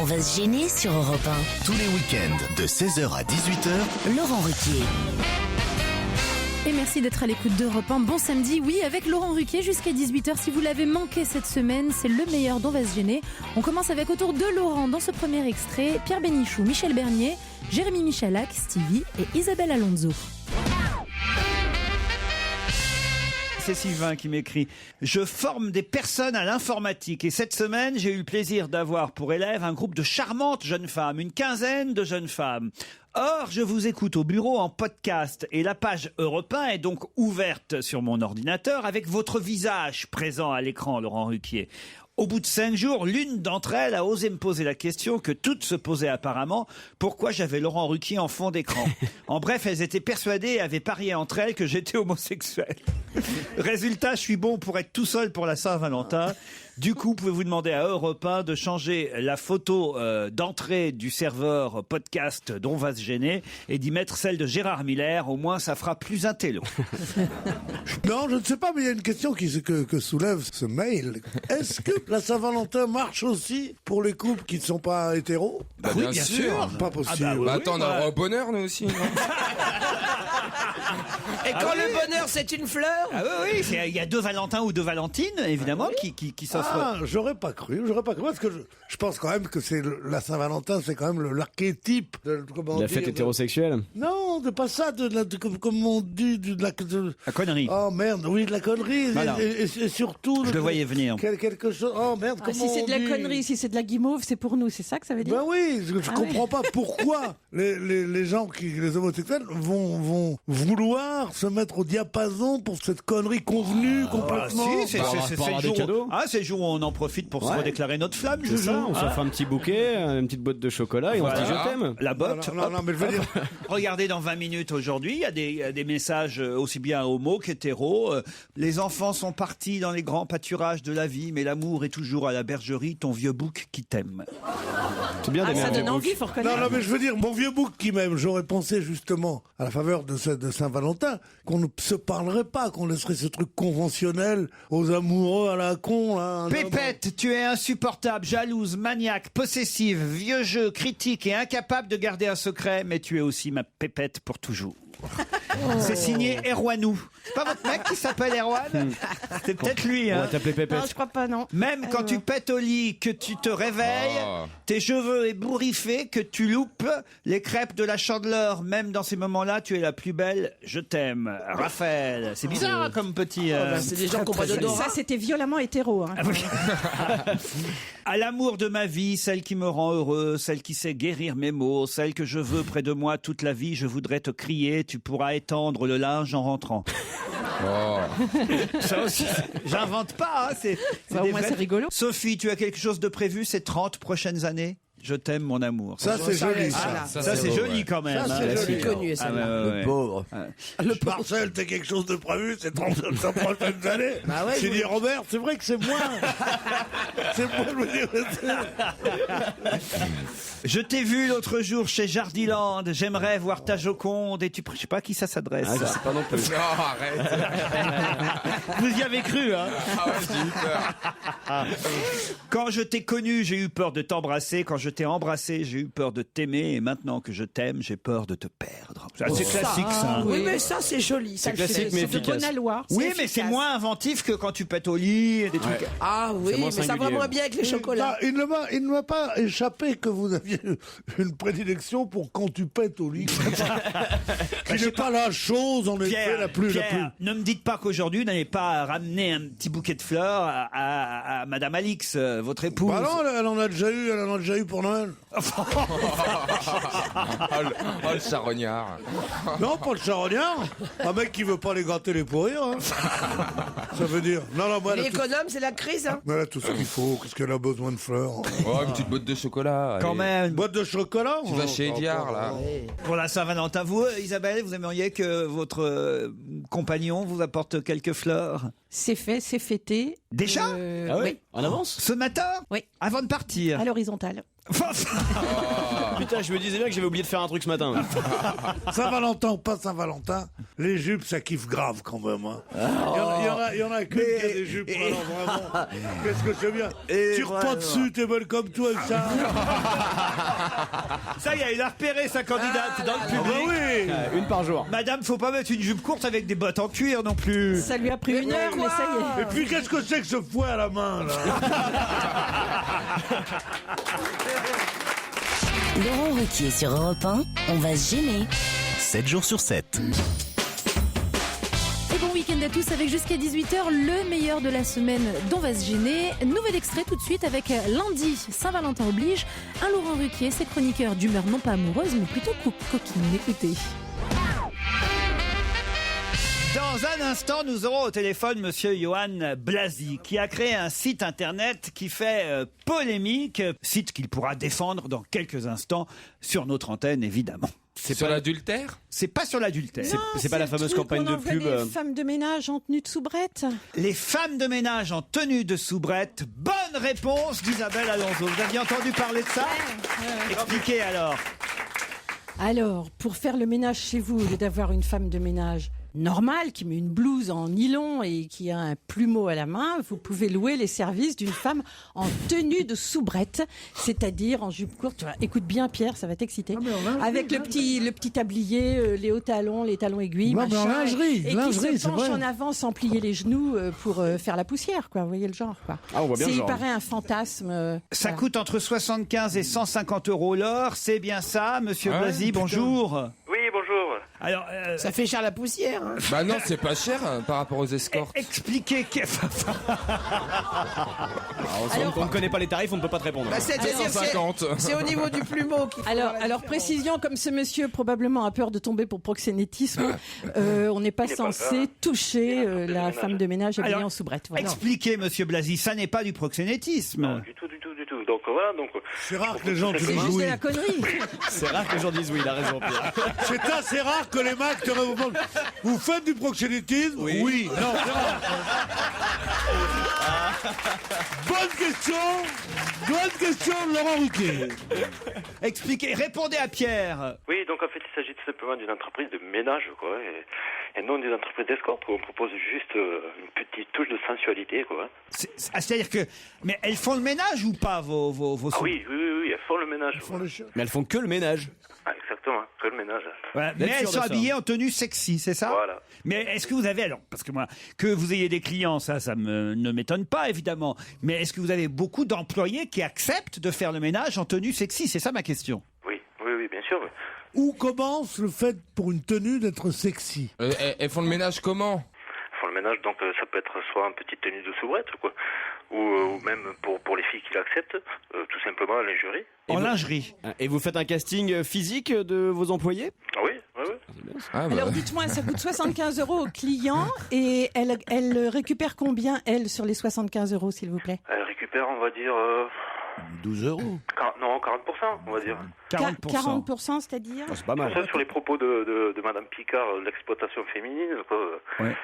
On va se gêner sur Europe 1. Tous les week-ends de 16h à 18h, Laurent Ruquier. Et merci d'être à l'écoute d'Europe 1. Bon samedi, oui, avec Laurent Ruquier jusqu'à 18h. Si vous l'avez manqué cette semaine, c'est le meilleur d'On va se gêner. On commence avec autour de Laurent dans ce premier extrait. Pierre Bénichou, Michel Bernier, Jérémy Michalak, Stevie et Isabelle Alonso. C'est Sylvain qui m'écrit « Je forme des personnes à l'informatique et cette semaine, j'ai eu le plaisir d'avoir pour élève un groupe de charmantes jeunes femmes, une quinzaine de jeunes femmes. Or, je vous écoute au bureau en podcast et la page Europe 1 est donc ouverte sur mon ordinateur avec votre visage présent à l'écran, Laurent Ruquier. Au bout de 5 jours, l'une d'entre elles a osé me poser la question que toutes se posaient apparemment, pourquoi j'avais Laurent Ruquier en fond d'écran. En bref, elles étaient persuadées et avaient parié entre elles que j'étais homosexuel. Résultat, je suis bon pour être tout seul pour la Saint-Valentin. Du coup, pouvez-vous demander à Europe 1 de changer la photo d'entrée du serveur podcast d'On va se gêner et d'y mettre celle de Gérard Miller. Au moins, ça fera plus intello. Non, je ne sais pas, mais il y a une question que soulève ce mail. Est-ce que la Saint-Valentin marche aussi pour les couples qui ne sont pas hétéros? Bah, oui, bien sûr. Pas possible. Attends, on aura au bonheur, nous aussi. Et quand le bonheur, c'est une fleur? Ah oui, il y a deux Valentins ou deux Valentines, évidemment, qui s'offrent. Ah, j'aurais pas cru, parce que je pense quand même que c'est la Saint-Valentin, c'est quand même l'archétype de la fête hétérosexuelle. Non, de pas ça, comme on dit, La connerie. Oh merde, oui, de la connerie, Voilà. et surtout. Je le voyais venir. Quelque chose. Oh merde, comment si c'est on de la dit connerie, si c'est de la guimauve, c'est pour nous, c'est ça que ça veut dire? Ben oui, je comprends pas pourquoi les gens les homosexuels vont vouloir se mettre au diapason pour cette connerie convenue complètement. Si, c'est le jour où on en profite pour se redéclarer notre flamme. C'est ça, on s'offre un petit bouquet, une petite botte de chocolat et on se dit je t'aime. La botte. Non, mais je veux dire. Regardez dans 20 minutes aujourd'hui, il y a des messages aussi bien homo qu'hétéro. Les enfants sont partis dans les grands pâturages de la vie, mais l'amour est toujours à la bergerie, ton vieux bouc qui t'aime. C'est bien d'aimer ça un donne vieux envie, bouc. faut reconnaître. Non, mais je veux dire, mon vieux bouc qui m'aime, j'aurais pensé justement, à la faveur de Saint-Valentin, qu'on ne se parlerait pas, qu'on laisserait ce truc conventionnel aux amoureux à la con, là. Pépette, tu es insupportable, jalouse, maniaque, possessive, vieux jeu, critique et incapable de garder un secret, mais tu es aussi ma pépette pour toujours. C'est signé Erwanou. C'est pas votre mec qui s'appelle Erwan? C'est peut-être lui, On hein. va t'appeler Pépette. Non, je crois pas, non. Même quand tu pètes au lit, que tu te réveilles, tes cheveux ébouriffés, que tu loupes les crêpes de la Chandeleur, même dans ces moments-là, tu es la plus belle, je t'aime. Raphaël. C'est bizarre, hein, comme petit... C'est des gens qui ont pas d'odorat. Ça, c'était violemment hétéro. Hein. À l'amour de ma vie, celle qui me rend heureux, celle qui sait guérir mes maux, celle que je veux près de moi toute la vie, je voudrais te crier, tu pourras étendre le linge en rentrant. Ça aussi, j'invente pas, hein, c'est Bah, au des moins, vrais- c'est rigolo. Sophie, tu as quelque chose de prévu ces 30 prochaines années? Je t'aime, mon amour. Ça, c'est joli, ça. Ça, c'est beau, joli ouais. quand même. Ça, hein. c'est joli. Connu, ça. Le pauvre. Marcel, t'as quelque chose de prévu ces 30 prochaines années? Bah ouais, J'ai dit Robert, c'est vrai que c'est moi. C'est moi, je veux dire. Je t'ai vu l'autre jour chez Jardiland. J'aimerais voir ta Joconde et je sais pas à qui ça s'adresse. Ah, je sais pas non plus. Non, arrête. Vous y avez cru, hein? Ah ouais, j'ai eu peur. Quand je t'ai connu, j'ai eu peur de t'embrasser. Quand je t'ai embrassé, j'ai eu peur de t'aimer. Et maintenant que je t'aime, j'ai peur de te perdre. C'est classique, ça. Oui, mais ça, c'est joli. Ça, C'est classique, mais C'est de efficace. bonne aloi. Oui, mais c'est moins inventif que quand tu pètes au lit et des trucs. Ah oui, moins mais ça va singulier. moins bien avec les chocolats. Il ne m'a pas échappé que vous aviez une prédilection pour quand tu pètes au lit. Qui n'est pas la chose en effet la plus. Ne me dites pas qu'aujourd'hui, vous n'allez pas ramener un petit bouquet de fleurs à Madame Alix, votre épouse. Bah non, elle en a déjà eu pour Noël. Le charognard. Non, pas le charognard. Un mec qui veut pas les gratter les pourrir. Hein. Ça veut dire. Non, moi, elle a tout, L'économe, c'est la crise. Hein. elle a tout ce qu'il faut. Qu'est-ce qu'elle a besoin de fleurs? Oh, une petite botte de chocolat. Quand allez. même. Boîte de chocolat. Tu vas chez Ediard, là. Pour la Saint-Valentin, vous, Isabelle, vous aimeriez que votre compagnon vous apporte quelques fleurs? C'est fait, c'est fêté. Déjà? Ah Oui. ouais? En avance? Ce matin? Oui. Avant de partir? À l'horizontale. Putain, je me disais bien que j'avais oublié de faire un truc ce matin. Saint-Valentin ou pas Saint-Valentin, les jupes, ça kiffe grave quand même. Hein. Il y en a qu'une qui a des jupes. Alors vraiment, qu'est-ce que c'est bien. Tire pas dessus, t'es belle comme toi avec ça. Ça y est, il a repéré sa candidate dans le Ah public. bah oui. Une par jour. Madame, faut pas mettre une jupe courte avec des bottes en cuir non plus. Ça lui a pris une heure, mais ça y est. Et puis qu'est-ce que c'est que ce fouet à la main là? Laurent Ruquier sur Europe 1, on va se gêner. 7 jours sur 7. Et bon week-end à tous avec jusqu'à 18h le meilleur de la semaine dont va se gêner. Nouvel extrait tout de suite avec lundi, Saint-Valentin oblige. Un Laurent Ruquier, ses chroniqueurs d'humeur non pas amoureuse mais plutôt coquine. Écoutez. Dans un instant, nous aurons au téléphone Monsieur Johan Blasi, qui a créé un site internet qui fait polémique, site qu'il pourra défendre dans quelques instants sur notre antenne, évidemment. C'est sur l'adultère? C'est pas sur l'adultère. C'est pas la fameuse campagne de pub. Les femmes de ménage en tenue de soubrette. Les femmes de ménage en tenue de soubrette. Bonne réponse d'Isabelle Alonso. Vous aviez entendu parler de ça? Expliquez alors. Alors, pour faire le ménage chez vous, au lieu d'avoir une femme de ménage normale qui met une blouse en nylon et qui a un plumeau à la main, vous pouvez louer les services d'une femme en tenue de soubrette, c'est-à-dire en jupe courte. Écoute bien Pierre, ça va t'exciter. Avec le petit tablier, les hauts talons, les talons aiguilles, Non, mais en lingerie, et qui lingerie, se c'est penche vrai. en avant sans plier les genoux pour faire la poussière, quoi. Vous voyez le genre, quoi. Ah, on voit bien le Il genre. paraît un fantasme. Ça voilà. coûte entre 75 et 150 euros l'heure. C'est bien ça, Monsieur Ouais, Blasi, putain. bonjour. Oui, bonjour. Alors, Ça fait cher la poussière. Hein. Bah non, c'est pas cher hein, par rapport aux escortes. expliquez... On ne connaît pas les tarifs, on ne peut pas te répondre. Bah, c'est-à-dire que 150. c'est au niveau du plumeau qu'il faut Alors précision, comme ce monsieur probablement a peur de tomber pour proxénétisme, on n'est pas censé toucher la femme de ménage habillée Alors, en soubrette. Voilà. Expliquez, Monsieur Blasi, ça n'est pas du proxénétisme. Du tout. Donc voilà, C'est rare que les gens te C'est disent juste de oui. la connerie. C'est rare que les gens disent oui, il a raison, Pierre. C'est assez rare que les mecs te répondent. Vous faites du proxénétisme? Oui. Non, c'est rare. Bonne question, Laurent Ruquier. Expliquez, répondez à Pierre. Oui, donc en fait, il s'agit tout simplement d'une entreprise de ménage, quoi, et non des entreprises d'escorte, où on propose juste une petite touche de sensualité, quoi. C'est-à-dire que... Mais elles font le ménage ou pas, vos Ah oui, elles font le ménage. quoi. Mais elles font que le ménage. Ah, exactement, que le ménage. Voilà, Vous mais êtes elles sûr sont de ça habillées en tenue sexy, c'est ça? Voilà. Mais est-ce que vous avez, alors, parce que moi, que vous ayez des clients, ça ne m'étonne pas, évidemment, mais est-ce que vous avez beaucoup d'employés qui acceptent de faire le ménage en tenue sexy? C'est ça ma question. Oui, bien sûr. Oui. Où commence le fait pour une tenue d'être sexy? Elles font le ménage comment? Elles font le ménage, donc ça peut être soit en petite tenue de soubrette, quoi, ou même pour les filles qui l'acceptent, tout simplement en lingerie. En lingerie. Et vous faites un casting physique de vos employés? Ah oui. Ah, bah. Alors dites-moi, ça coûte 75 euros au client et elle récupère combien, elle, sur les 75 euros, s'il vous plaît? Elle récupère, on va dire... 12 euros. Non, 40%, on va dire. 40%. 40%, c'est-à-dire? C'est pas mal. Ça, sur les propos de Madame Picard, l'exploitation féminine, quoi. Ouais.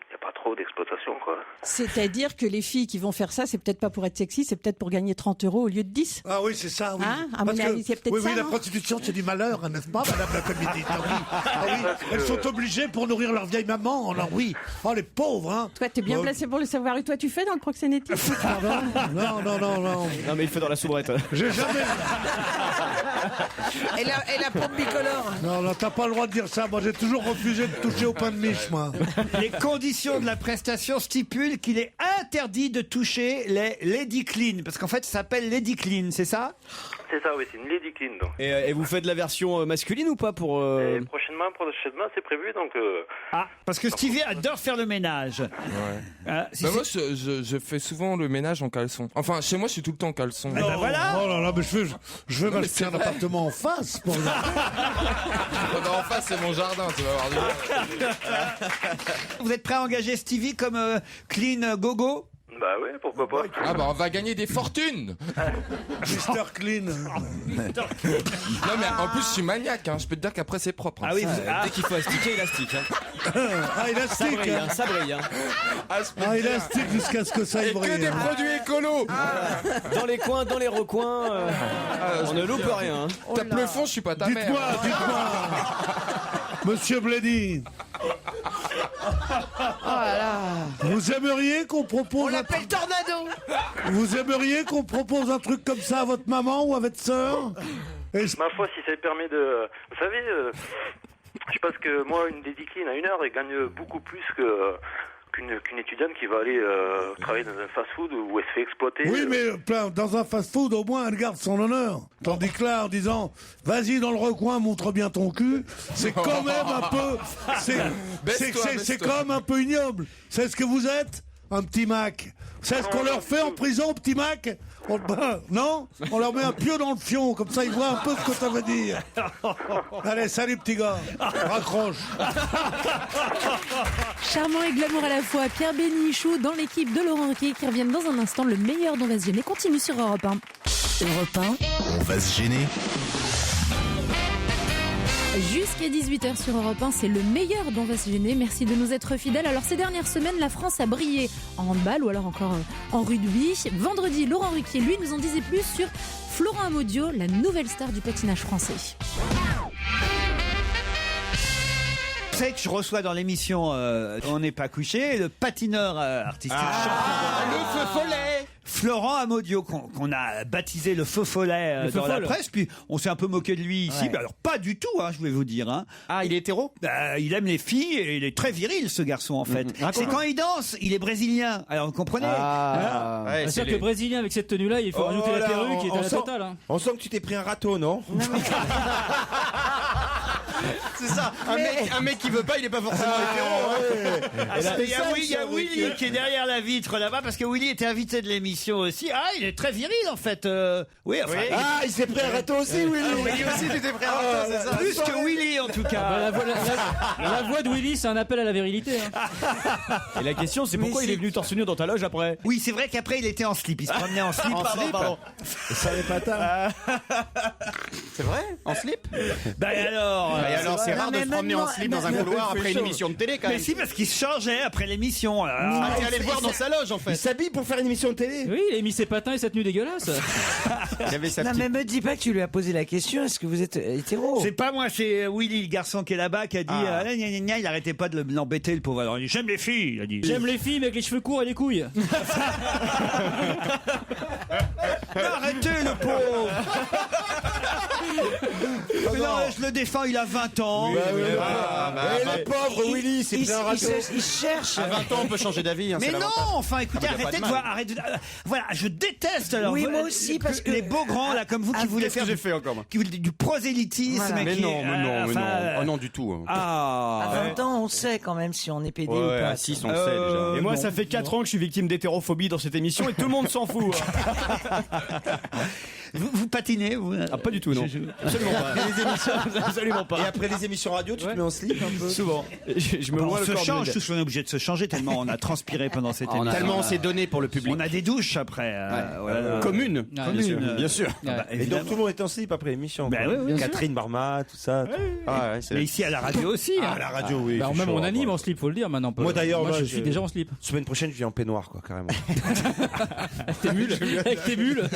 Il n'y a pas trop d'exploitation, quoi. C'est-à-dire que les filles qui vont faire ça, c'est peut-être pas pour être sexy, c'est peut-être pour gagner 30 euros au lieu de 10. Ah oui, c'est ça, oui. Hein, à mon Parce que- avis, c'est peut-être oui, ça, la non prostitution, c'est du malheur, hein, n'est-ce pas, madame la comédie? Ah oui, elles sont obligées pour nourrir leur vieille maman, alors oui. Oh, les pauvres, hein. Toi, t'es bien placé pour le savoir. Et toi, tu fais dans le proxénétisme? Non. Non, mais il fait dans la soubrette. J'ai jamais... Et la pompe bicolore. Non, t'as pas le droit de dire ça. Moi, j'ai toujours refusé de toucher au pain de miche, moi. Les conditions de la prestation stipulent qu'il est interdit de toucher les Lady Clean, parce qu'en fait, ça s'appelle Lady Clean, c'est ça? C'est ça, oui, c'est une Lady Clean, donc. Et vous faites la version masculine ou pas pour... Et prochainement, c'est prévu, donc... Ah, parce que Stevie adore faire le ménage. Si Bah c'est- moi, je fais souvent le ménage en caleçon. Enfin, chez moi, je suis tout le temps en caleçon. Eh ben voilà. Oh là là, mais je vais mais m'acheter c'est un vrai. appartement en face pour En face, c'est mon jardin, tu vas voir. Vous êtes prêt à engager Stevie comme clean gogo? Bah ouais, pourquoi pas. Ah bah on va gagner des fortunes. Mr. Clean. Non mais en plus je suis maniaque, hein. Je peux te dire qu'après c'est propre. Hein. Ah oui, Dès qu'il faut astiquer, il astique. Hein. Ah, élastique. Ça brille. Hein. Ah, élastique jusqu'à ce que ça Et que brille. des produits écolos. Dans les coins, dans les recoins, on ne loupe rien. Hein. Tape le fond, je suis pas ta mère. Dites-moi. Monsieur Bledy. Vous aimeriez qu'on propose. On l'appelle Tornado. Vous aimeriez qu'on propose un truc comme ça à votre maman ou à votre sœur? Ma foi, si ça permet de... Vous savez, je pense que moi, une dédicline à 1 heure, elle gagne beaucoup plus qu'une étudiante qui va aller travailler dans un fast-food où elle se fait exploiter. Oui, mais dans un fast-food, au moins, elle garde son honneur. Tandis que là, en disant, vas-y dans le recoin, montre bien ton cul, c'est quand même un peu... C'est quand même un peu ignoble. C'est ce que vous êtes? Un petit Mac. C'est ce qu'on leur fait en prison, petit Mac? Non? On leur met un pieu dans le fion, comme ça ils voient un peu ce que ça veut dire. Allez, salut petit gars. Raccroche. Charmant et glamour à la fois, Pierre Bénichou dans l'équipe de Laurent Ruquier qui reviennent dans un instant. Le meilleur d'On va se gêner continue sur Europe 1. Europe 1, On va se gêner. Jusqu'à 18h sur Europe 1, c'est le meilleur d'On va se gêner. Merci de nous être fidèles. Alors ces dernières semaines, la France a brillé en handball ou alors encore en rugby. Vendredi, Laurent Ruquier, lui, nous en disait plus sur Florent Amodio, la nouvelle star du patinage français. Vous savez que je reçois dans l'émission On n'est pas couché, le patineur artistique champion. Le feu follet. Florent Amodio, qu'on a baptisé le feu follet dans la presse, puis on s'est un peu moqué de lui ici, mais alors pas du tout, hein, je vais vous dire. Hein. Ah, il est hétéro? Il aime les filles et il est très viril, ce garçon, en fait. C'est quand il danse, il est brésilien, alors vous comprenez? Ouais, c'est sûr que le Brésilien, avec cette tenue-là, il faut rajouter la perruque qui est à la totale. Hein. On sent que tu t'es pris un râteau, non? C'est ça, un mec qui veut pas, il est pas forcément hétéro. Il y a Willy qui est derrière la vitre là-bas, parce que Willy était invité de l'émission aussi. Ah, il est très viril en fait. Oui, enfin. Oui. Ah, il s'est pris un râteau aussi, Willy. Willy aussi, tu t'es pris un râteau, c'est ça. Plus que Willy en tout cas. La voix de Willy, c'est un appel à la virilité. Hein. Et la question, c'est pourquoi il est venu torse nu dans ta loge après? Oui, c'est vrai qu'après il était en slip. Il se promenait en slip. Pardon. Ça n'est pas tard. C'est vrai? En slip? Bah alors, c'est rare de se promener en slip dans un couloir après une émission de télé quand même. Mais si, parce qu'il se changeait après l'émission. T'es allé le voir dans sa loge en fait. Il s'habille pour faire une émission de télé. Oui, il a mis ses patins et sa tenue dégueulasse. Il y avait sa Non, petite... mais me dis pas que tu lui as posé la question, est-ce que vous êtes hétéro? C'est pas moi, c'est Willy, le garçon qui est là-bas, qui a dit gna, gna, gna, il arrêtait pas de l'embêter, le pauvre. Alors, il dit, j'aime les filles, il a dit. J'aime les filles, mais avec les cheveux courts et les couilles. Arrêtez le pauvre. Non, je le défends, il a 20 ans. Le pauvre Willy, c'est pris un râteau. Il cherche. À 20 ans, on peut changer d'avis. Hein, Mais non, enfin, écoutez, Ah, mais y a arrêtez pas de de voir. Voilà, je déteste alors. Oui, moi aussi, parce que les beaux grands là, comme vous, qui voulaient faire j'ai fait encore moi. qui voulaient du prosélytisme. Voilà. Mais qui- non, enfin, non du tout. À Ah. 20 ans, on sait quand même si on est pédé ou Ouais, pas. à 6 on le sait déjà. Et moi, ça fait 4 ans que je suis victime d'hétérophobie dans cette émission et tout le monde s'en fout. Vous patinez, vous? Ah, pas du tout, non. Absolument pas. Absolument pas. Et après les émissions radio, tu te mets en slip un peu? Souvent. Je me On vois le se corps change, de... tous on est obligé de se changer tellement on a transpiré pendant cette émission. Tellement on s'est donné pour le public. On a des douches après. Voilà. Commune. Ah, Bien sûr. Ah bah, Et évidemment. donc tout le monde était en slip après l'émission. Ben quoi. oui, oui, Catherine Barma, tout ça. Ah, ouais, c'est Mais ici à la radio aussi. Ah, hein. la radio, oui. Bah, c'est même chaud, on anime quoi. en slip, faut le dire maintenant. Moi d'ailleurs, moi là, je suis déjà en slip. Semaine prochaine, je viens en peignoir, quoi, carrément. Avec tes bulles.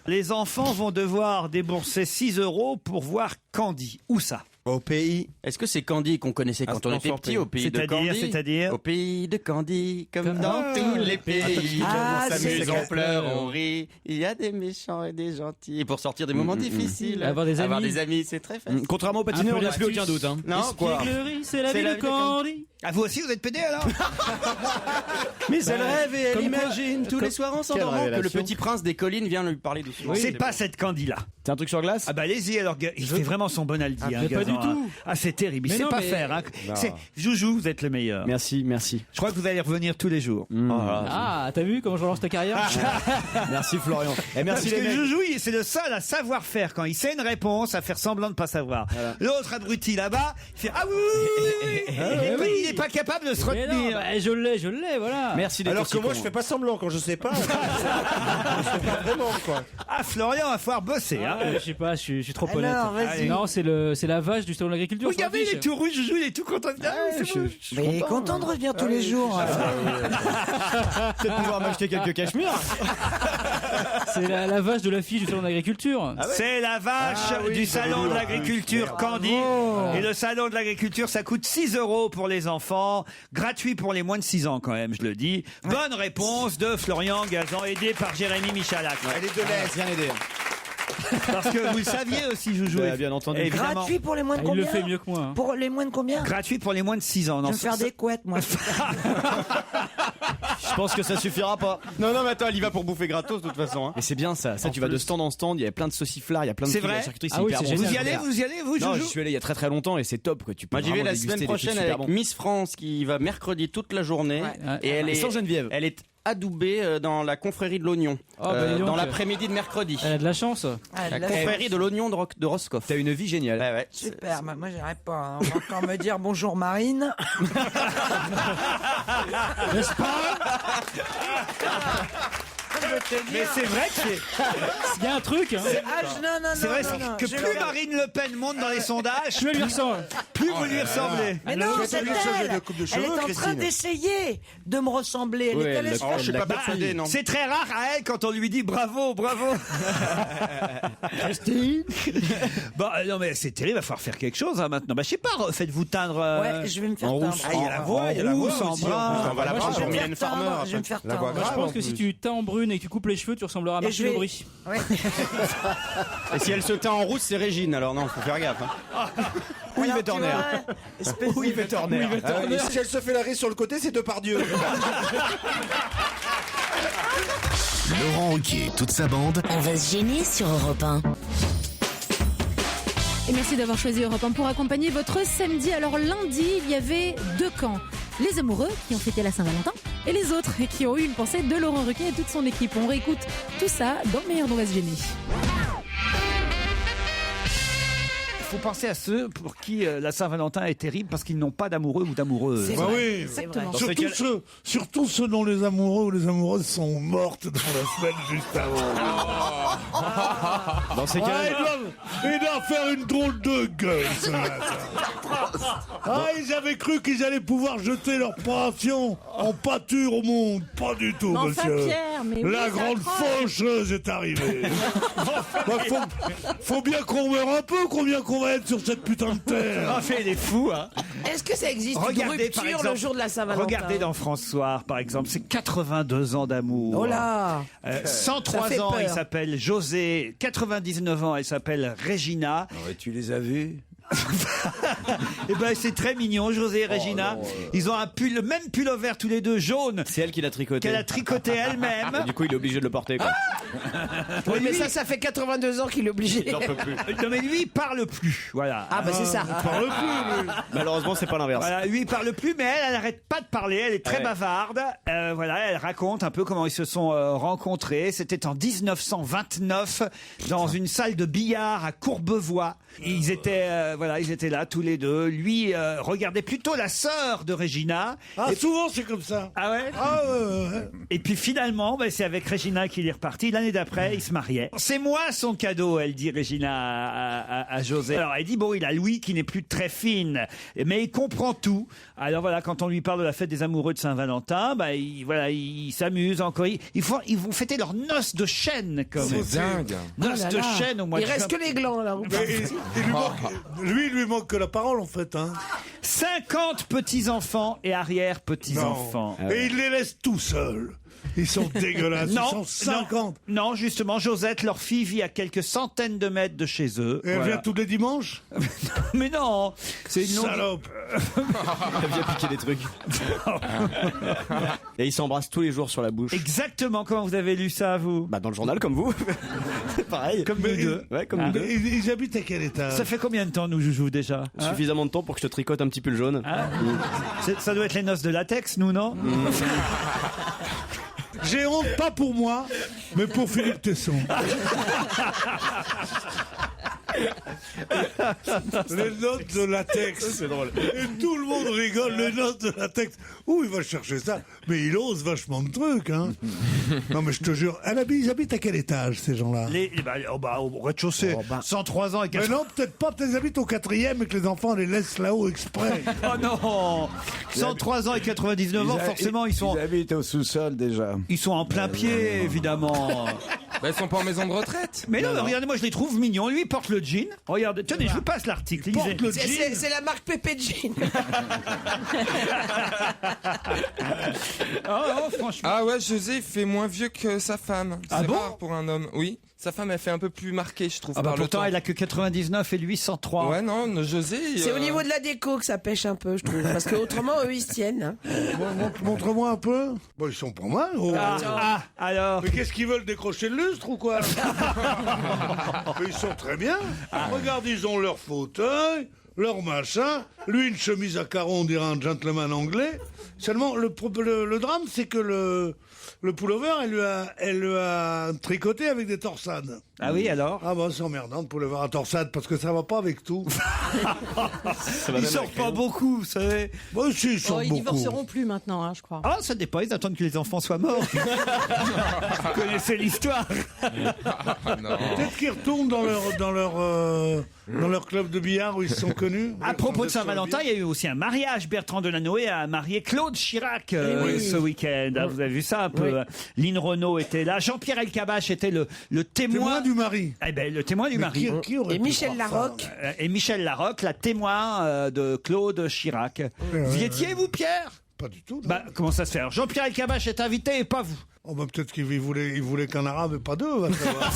Les enfants vont devoir débourser 6 € pour voir Candy. Où ça? Au pays. Est-ce que c'est Candy qu'on connaissait quand on était petit, au pays de Candy? C'est-à-dire Au pays de Candy, comme dans tous les pays. Ah, On s'amuse, c'est- on pleure, on rit. Il y a des méchants et des gentils. Et pour sortir des moments difficiles, Avoir des amis. c'est très facile. Contrairement au patineur, il n'y a plus aucun doute. Hein. Non, quoi? C'est la C'est vie la de vie de Candy. Ah, vous aussi, vous êtes pédé alors? Mais elle rêve et elle Comme quoi- imagine tous les soirs en s'endormant que le révélation. petit prince des collines vient lui parler doucement. C'est pas cette Candy-là. C'est un truc sur glace? Ah bah allez-y alors, il fait vraiment son Bonaldi. Ah, hein, mais pas Gazan, du tout. hein. Ah c'est terrible, il Mais sait non, pas mais- faire. Hein. Joujou, vous êtes le meilleur. Merci, merci. Je crois que vous allez revenir tous les jours. Ah, t'as vu comment je relance ta carrière? Merci Florian. Et merci Parce les que mecs. Joujou, c'est le seul à savoir faire quand il sait une réponse, à faire semblant de pas savoir. L'autre abruti là-bas, il fait ah oui, il est pas capable de se Mais non, retenir. bah, je l'ai, voilà. Merci d'être Alors que aussi moi, con. je fais pas semblant quand je sais pas. Je sais pas vraiment, quoi. Ah, Florian va falloir bosser. Hein. Je sais pas, je suis trop honnête. Alors, vas-y. Non, c'est la vache du salon de l'agriculture. sur Regardez, il l'affiche. est tout rouge, Joujou, il est tout content de Mais il est content de revenir tous les jours. Peut-être pouvoir m'acheter quelques cachemires. C'est la vache de l'affiche du salon de l'agriculture. C'est la vache du salon de l'agriculture Candy. Et le salon de l'agriculture, ça coûte 6 € pour les enfants. Gratuit pour les moins de 6 ans quand même, je le dis. Bonne réponse de Florian Gazan, aidé par Jérémy Michalak. Elle est de l'Est. Bien aidé. Parce que vous le saviez aussi, Joujou. Bien entendu. Évidemment. Gratuit pour les moins de Il combien le fait mieux que moi. Hein. Pour les moins de combien Gratuit pour les moins de 6 ans. Je Non, vais me faire des couettes, moi. Je pense que ça suffira pas. Non, mais attends, il y va pour bouffer gratos de toute façon. Hein. Mais c'est bien ça. Ça, tu vas de stand en stand. Il y a plein de sauciflards, il y a plein de C'est trucs à vrai la charcuterie. Ah oui, hyper c'est bon. génial. Vous y allez, vous, Non, Joujou je suis allé il y a très très longtemps et c'est top quoi. Tu peux Moi, j'y vais vraiment la déguster semaine des trucs prochaine super avec bons. Miss France qui va mercredi toute la journée. Ouais. Et elle est Sans Geneviève. Elle est adoubée dans la confrérie de l'oignon. Oh, bah, dis donc. dans l'après-midi de mercredi. Elle a de la chance. La confrérie de l'oignon de Roscoff. T'as une vie géniale. Ouais, ouais. Super, bah, moi j'arrête pas. Hein. On va encore me dire bonjour Marine. N'est-ce pas? Mais c'est vrai que c'est. Il y a un truc. Hein. Non, C'est vrai non. que plus Marine Le Pen monte dans les sondages, Je vais lui ressens. plus vous lui ressemblez. Mais non, c'est lui changer elle. de coupe de Elle cheveux, est en train Christine. d'essayer de me ressembler. Elle Oui, est allée elle se l'a- faire- Je suis pas Bah, persuadé, non. c'est très rare à elle quand on lui dit bravo, bravo. Christine. Bon, non mais c'est terrible, il va falloir faire quelque chose hein, maintenant. Bah je sais pas, faites-vous teindre. Ouais, je vais me faire en teindre. rousse. Ah, il y a la voix, il y a la voix rousse, en aussi. brun. On va la Moi, voir je pour vais Mylène me Farmer. je vais me faire La voix teindre. Je grave, pense en que si plus. tu teins en brune et que tu coupes les cheveux, tu ressembleras à Et Martine je vais- Aubry. Ouais. Et si elle se teint en rousse, c'est Régine. Alors non, faut faire gaffe. Hein. Oui, Alors, Yves tu Turner. vois, espèce Oui, de- Yves Turner. Et si elle se fait la rire sur le côté, c'est Depardieu. Laurent Ruquier, toute sa bande. On va se gêner sur Europe 1. Et merci d'avoir choisi Europe 1 pour accompagner votre samedi. Alors lundi, il y avait 2 camps. Les amoureux qui ont fêté la Saint-Valentin et les autres qui ont eu une pensée de Laurent Ruquier et toute son équipe. On réécoute tout ça dans le meilleur d'On va se gêner. Il faut penser à ceux pour qui la Saint-Valentin est terrible parce qu'ils n'ont pas d'amoureux ou d'amoureuses. C'est Bah vrai, oui. exactement. Surtout ceux dont les amoureux ou les amoureuses sont mortes dans la semaine juste avant. Dans ces Ah, cas-là, ils doivent faire une drôle de gueule, ceux-là. Ah, ils avaient cru qu'ils allaient pouvoir jeter leur passion en pâture au monde. Pas du tout, Mais enfin, monsieur. Pierre, mais oui, La c'est grande incroyable. faucheuse est arrivée. Bah, faut bien qu'on meure un peu, combien qu'on va être sur cette putain de terre. Ah, fait les fous, hein. Est-ce que ça existe Regardez, une par rupture exemple, le jour de la Saint-Valentin? Regardez dans France Soir, par exemple, c'est 82 ans d'amour. Oh là 103 Ça fait ans, peur. il s'appelle José. 99 ans, elle s'appelle Régina. Tu les as vus? Et ben c'est très mignon, José et Régina. Ils ont un pull, le même pull-over tous les deux, jaune, c'est elle qui l'a tricoté. qu'elle a tricoté elle-même. Du coup, il est obligé de le porter. Quoi. Oui, mais ça fait 82 ans qu'il est obligé. J'en peux plus. Non mais lui, il parle plus. Voilà. Ah bah c'est ça. Parle plus, lui. Malheureusement, c'est pas l'inverse. Voilà, lui il parle plus, mais elle n'arrête pas de parler. Elle est très Ouais. bavarde. Voilà, elle raconte un peu comment ils se sont rencontrés. C'était en 1929 dans une salle de billard à Courbevoie. Ils étaient là tous les deux. Lui regardait plutôt la sœur de Régina. Ah, souvent c'est comme ça. Ah ouais. Ah ouais. Et puis finalement, c'est avec Régina qu'il est reparti. L'année d'après, il se mariait. C'est moi son cadeau, elle dit Régina à José. Alors elle dit bon, il a Louis qui n'est plus très fine, mais il comprend tout. Alors voilà, quand on lui parle de la fête des amoureux de Saint-Valentin, il s'amuse encore. Ils vont fêter leur noces de chêne comme C'est dingue. noces de chêne au mois Il de reste juin. que les glands là. Lui, il lui manque que la parole en fait. Hein. 50 petits-enfants et arrière-petits-enfants. Et il les laisse tout seuls. Ils sont dégueulasses. Ils sont 50. Non, justement, Josette, leur fille, vit à quelques centaines de mètres de chez eux. Et elle Voilà. vient tous les dimanches. Mais non, c'est une longue... Salope. Elle vient piquer des trucs. Et ils s'embrassent tous les jours sur la bouche. Exactement, comment vous avez lu ça, vous? Bah, dans le journal, comme vous. C'est pareil. Comme nous deux. Ouais, comme nous deux. Ils habitent à quel étage? Ça fait combien de temps, nous, Joujou, déjà? Suffisamment de temps pour que je te tricote un petit pull jaune. Ça doit être les noces de latex, nous, non? J'ai honte, pas pour moi, mais pour Philippe Tesson. Les notes de latex. C'est drôle. Et tout le monde rigole, les notes de latex. Où il va chercher ça? Mais il ose vachement de trucs, hein. Non, mais je te jure, ils habitent à quel étage, ces gens-là? Au rez-de-chaussée. 103 ans et 80... Mais non, peut-être pas, peut-être ils habitent au 4e et que les enfants les laissent là-haut exprès. Oh non 103 ans et 99 ans, forcément, ils habitent au sous-sol déjà. Ils sont en plein pied, évidemment. Bah, ils sont pas en maison de retraite. Mais non, regardez-moi, je les trouve mignons. Lui, il porte le jean. Regardez, tenez, je vous passe l'article. C'est la marque Pépé Jean. Oh, franchement. Ah ouais, José fait moins vieux que sa femme. Ah C'est bon rare pour un homme. Oui, sa femme elle fait un peu plus marquée, je trouve. Ah bah par le pourtant, temps. elle a que 99 et lui 103. Ouais, non, José. C'est au niveau de la déco que ça pêche un peu, je trouve. Parce que autrement, eux, ils se tiennent. Hein. Montre-moi un peu. Bon, ils sont pas mal. Alors. Mais qu'est-ce qu'ils veulent, décrocher le lustre ou quoi? Mais ils sont très bien. Regarde, ils ont leur fauteuil, leur machin. Lui, une chemise à carreaux, on dirait un gentleman anglais. Seulement, le drame, c'est que le pullover, elle lui a tricoté avec des torsades. Ah oui, alors? Ah bah c'est emmerdant, le pullover à torsade, parce que ça va pas avec tout. Ils sortent pas beaucoup, vous savez. Bah si, ils sortent Ils beaucoup. divorceront plus maintenant, hein, je crois. Ah, ça dépend, ils attendent que les enfants soient morts. Vous connaissez l'histoire. Peut-être qu'ils retournent dans leur club de billard où ils se sont connus. À propos de Saint-Valentin, il y a eu aussi un mariage. Bertrand Delanoë a marié Claude Chirac ce week-end. Ah, vous avez vu ça un peu? Lynn Renault était là. Jean-Pierre Elkabbach était le témoin du mari. Eh ben, le témoin du mari. Et Michel Larocque. Et Michel Larocque, la témoin de Claude Chirac. Vous y étiez, vous, Pierre? Pas du tout. Bah, comment ça se fait? Jean-Pierre Elkabbach est invité et pas vous. Oh bah peut-être qu'il voulait qu'un arabe et pas deux, va savoir.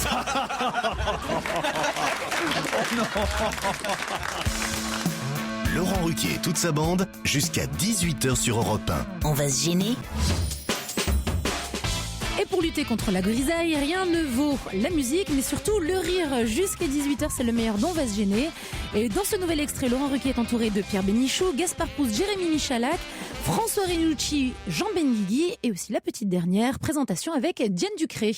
Laurent Ruquier et toute sa bande, jusqu'à 18h sur Europe 1. On va se gêner? Et pour lutter contre la grisaille, rien ne vaut la musique, mais surtout le rire. Jusqu'à 18h, c'est le meilleur dont on va se gêner. Et dans ce nouvel extrait, Laurent Ruquier est entouré de Pierre Bénichou, Gaspard Proust, Jérémy Michalak, François Renucci, Jean Benguigui et aussi la petite dernière présentation avec Diane Ducré.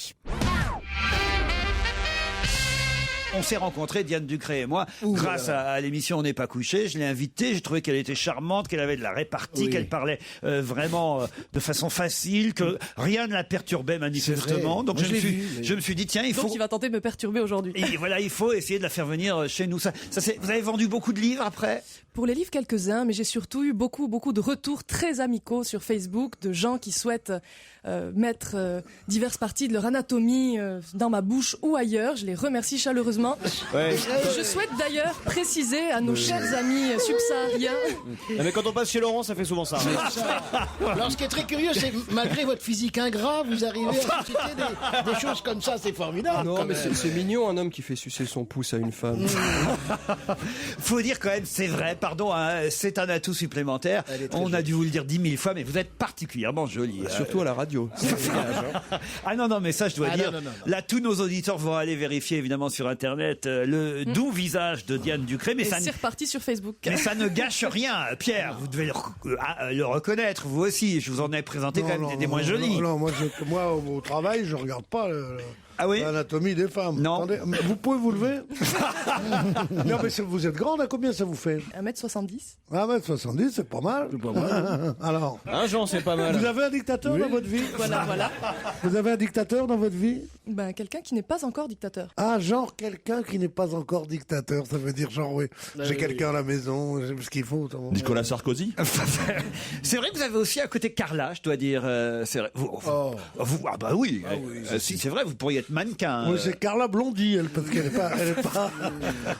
On s'est rencontrés, Diane Ducré et moi, grâce à l'émission On n'est pas couché. Je l'ai invitée, j'ai trouvé qu'elle était charmante, qu'elle avait de la répartie, qu'elle parlait vraiment de façon facile, que rien ne la perturbait manifestement. Donc je me suis dit, tiens, il faut... Donc il va tenter de me perturber aujourd'hui. Et voilà, il faut essayer de la faire venir chez nous. Vous avez vendu beaucoup de livres après? Pour les livres, quelques-uns, mais j'ai surtout eu beaucoup de retours très amicaux sur Facebook de gens qui souhaitent mettre diverses parties de leur anatomie dans ma bouche ou ailleurs. Je les remercie chaleureusement. Ouais. Je souhaite d'ailleurs préciser à nos chers amis subsahariens. Mais quand on passe chez Laurent, ça fait souvent ça. Alors ce qui est très curieux, c'est malgré votre physique ingrat, vous arrivez à susciter des choses comme ça, c'est formidable. Non, mais c'est mignon un homme qui fait sucer son pouce à une femme. Faut dire quand même, c'est vrai, pardon, hein, c'est un atout supplémentaire. On a dû vous le dire 10 000 fois, mais vous êtes particulièrement jolie. Surtout à la radio. Ah non, mais ça je dois dire, là tous nos auditeurs vont aller vérifier évidemment sur Internet le doux visage de Diane Ducré. Mais c'est reparti sur Facebook. Mais ça ne gâche rien, Pierre, vous devez le reconnaître, vous aussi, je vous en ai présenté quand même des moins jolis. Non, moi au travail, je regarde pas l'anatomie des femmes. Non. Attendez, vous pouvez vous lever? Non, mais vous êtes grande, à combien ça vous fait? 1m70. 1m70, c'est pas mal. Alors. Un Jean, c'est pas mal. Vous avez un dictateur dans votre vie? Voilà. Vous avez un dictateur dans votre vie? Ben, quelqu'un qui n'est pas encore dictateur. Ah, genre quelqu'un qui n'est pas encore dictateur, ça veut dire genre oui, j'ai quelqu'un à la maison, j'ai ce qu'il faut. Nicolas Sarkozy. C'est vrai que vous avez aussi à côté Carla, je dois dire. C'est vrai. Ah bah oui. Si, c'est vrai, vous pourriez être mannequin. Oui, c'est Carla Blondy, elle, parce qu'elle est pas.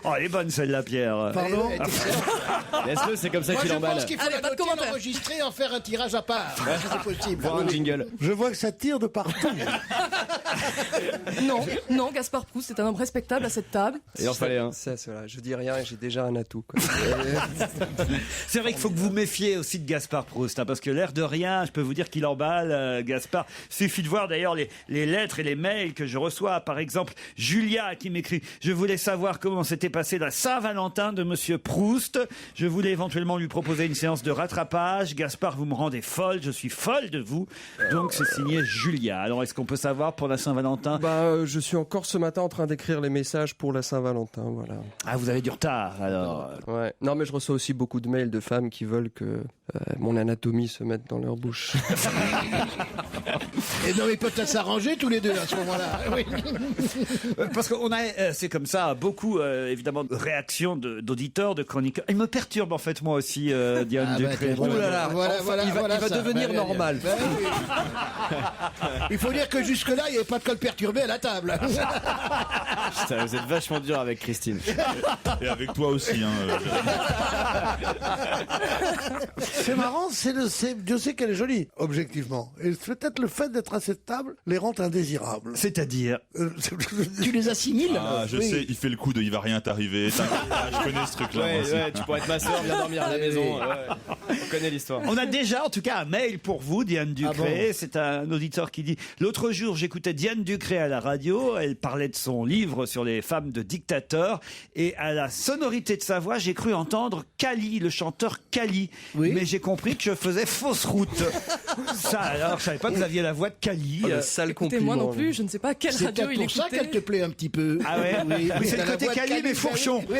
Oh, elle est bonne celle-là, Pierre. Pardon. Laisse-le, c'est comme ça qu'il emballe. Je pense qu'il faut la noter, l'enregistrer, en faire un tirage à part. C'est possible. Voir un jingle. Je vois que ça tire de partout. Non, Gaspard Proust est un homme respectable à cette table. Il en fallait un. Ça, je dis rien et j'ai déjà un atout. Quoi. C'est vrai qu'il faut que vous méfiez aussi de Gaspard Proust, hein, parce que l'air de rien, je peux vous dire qu'il emballe, Gaspard. Suffit de voir d'ailleurs les lettres et les mails que je reçois. Par exemple, Julia qui m'écrit « Je voulais savoir comment s'était passée la Saint-Valentin de Monsieur Proust. Je voulais éventuellement lui proposer une séance de rattrapage. Gaspard, vous me rendez folle. Je suis folle de vous. » Donc c'est signé Julia. Alors est-ce qu'on peut savoir pour la Saint-Valentin? Je suis encore ce matin en train d'écrire les messages pour la Saint-Valentin, voilà. Ah, vous avez du retard alors. Ouais. Non, mais je reçois aussi beaucoup de mails de femmes qui veulent que mon anatomie se mette dans leur bouche. Et non, mais peut-être s'arranger tous les deux à ce moment-là. Oui. Parce qu'on a, c'est comme ça, beaucoup évidemment de réactions d'auditeurs, de chroniqueurs. Il me perturbe en fait moi aussi, Diane Ducré. Ouh là là, il va devenir normal. Oui. Il faut dire que jusque-là, il n'y avait pas de col perturbé à la table. Putain, vous êtes vachement dur avec Christine. Et avec toi aussi. Hein, C'est marrant, Dieu sait qu'elle est jolie, objectivement. Et peut-être le fait d'être à cette table les rend indésirables. C'est-à-dire Tu les assimiles? je sais, il fait le coup de il va rien t'arriver. Je connais ce truc-là. moi aussi. Tu pourrais être ma soeur, viens dormir à la maison. On connaît l'histoire. On a déjà en tout cas un mail pour vous, Diane Ducré. bon C'est un auditeur qui dit « L'autre jour, j'écoutais Diane Ducré à la radio. Elle parlait de son livre sur les femmes de dictateurs. Et à la sonorité de sa voix, j'ai cru entendre Kali, le chanteur Kali. Oui. Mais j'ai compris que je faisais fausse route. Ça alors, je savais pas que vous aviez la voix de Kali. Le sale Écoutez, compliment. moi non plus, je ne sais pas quelle C'est radio peut-être il pour ça écoutait. qu'elle te plaît un petit peu. Ah ouais, oui. c'est T'as le la côté voix de Kali, mais fourchon. Oui.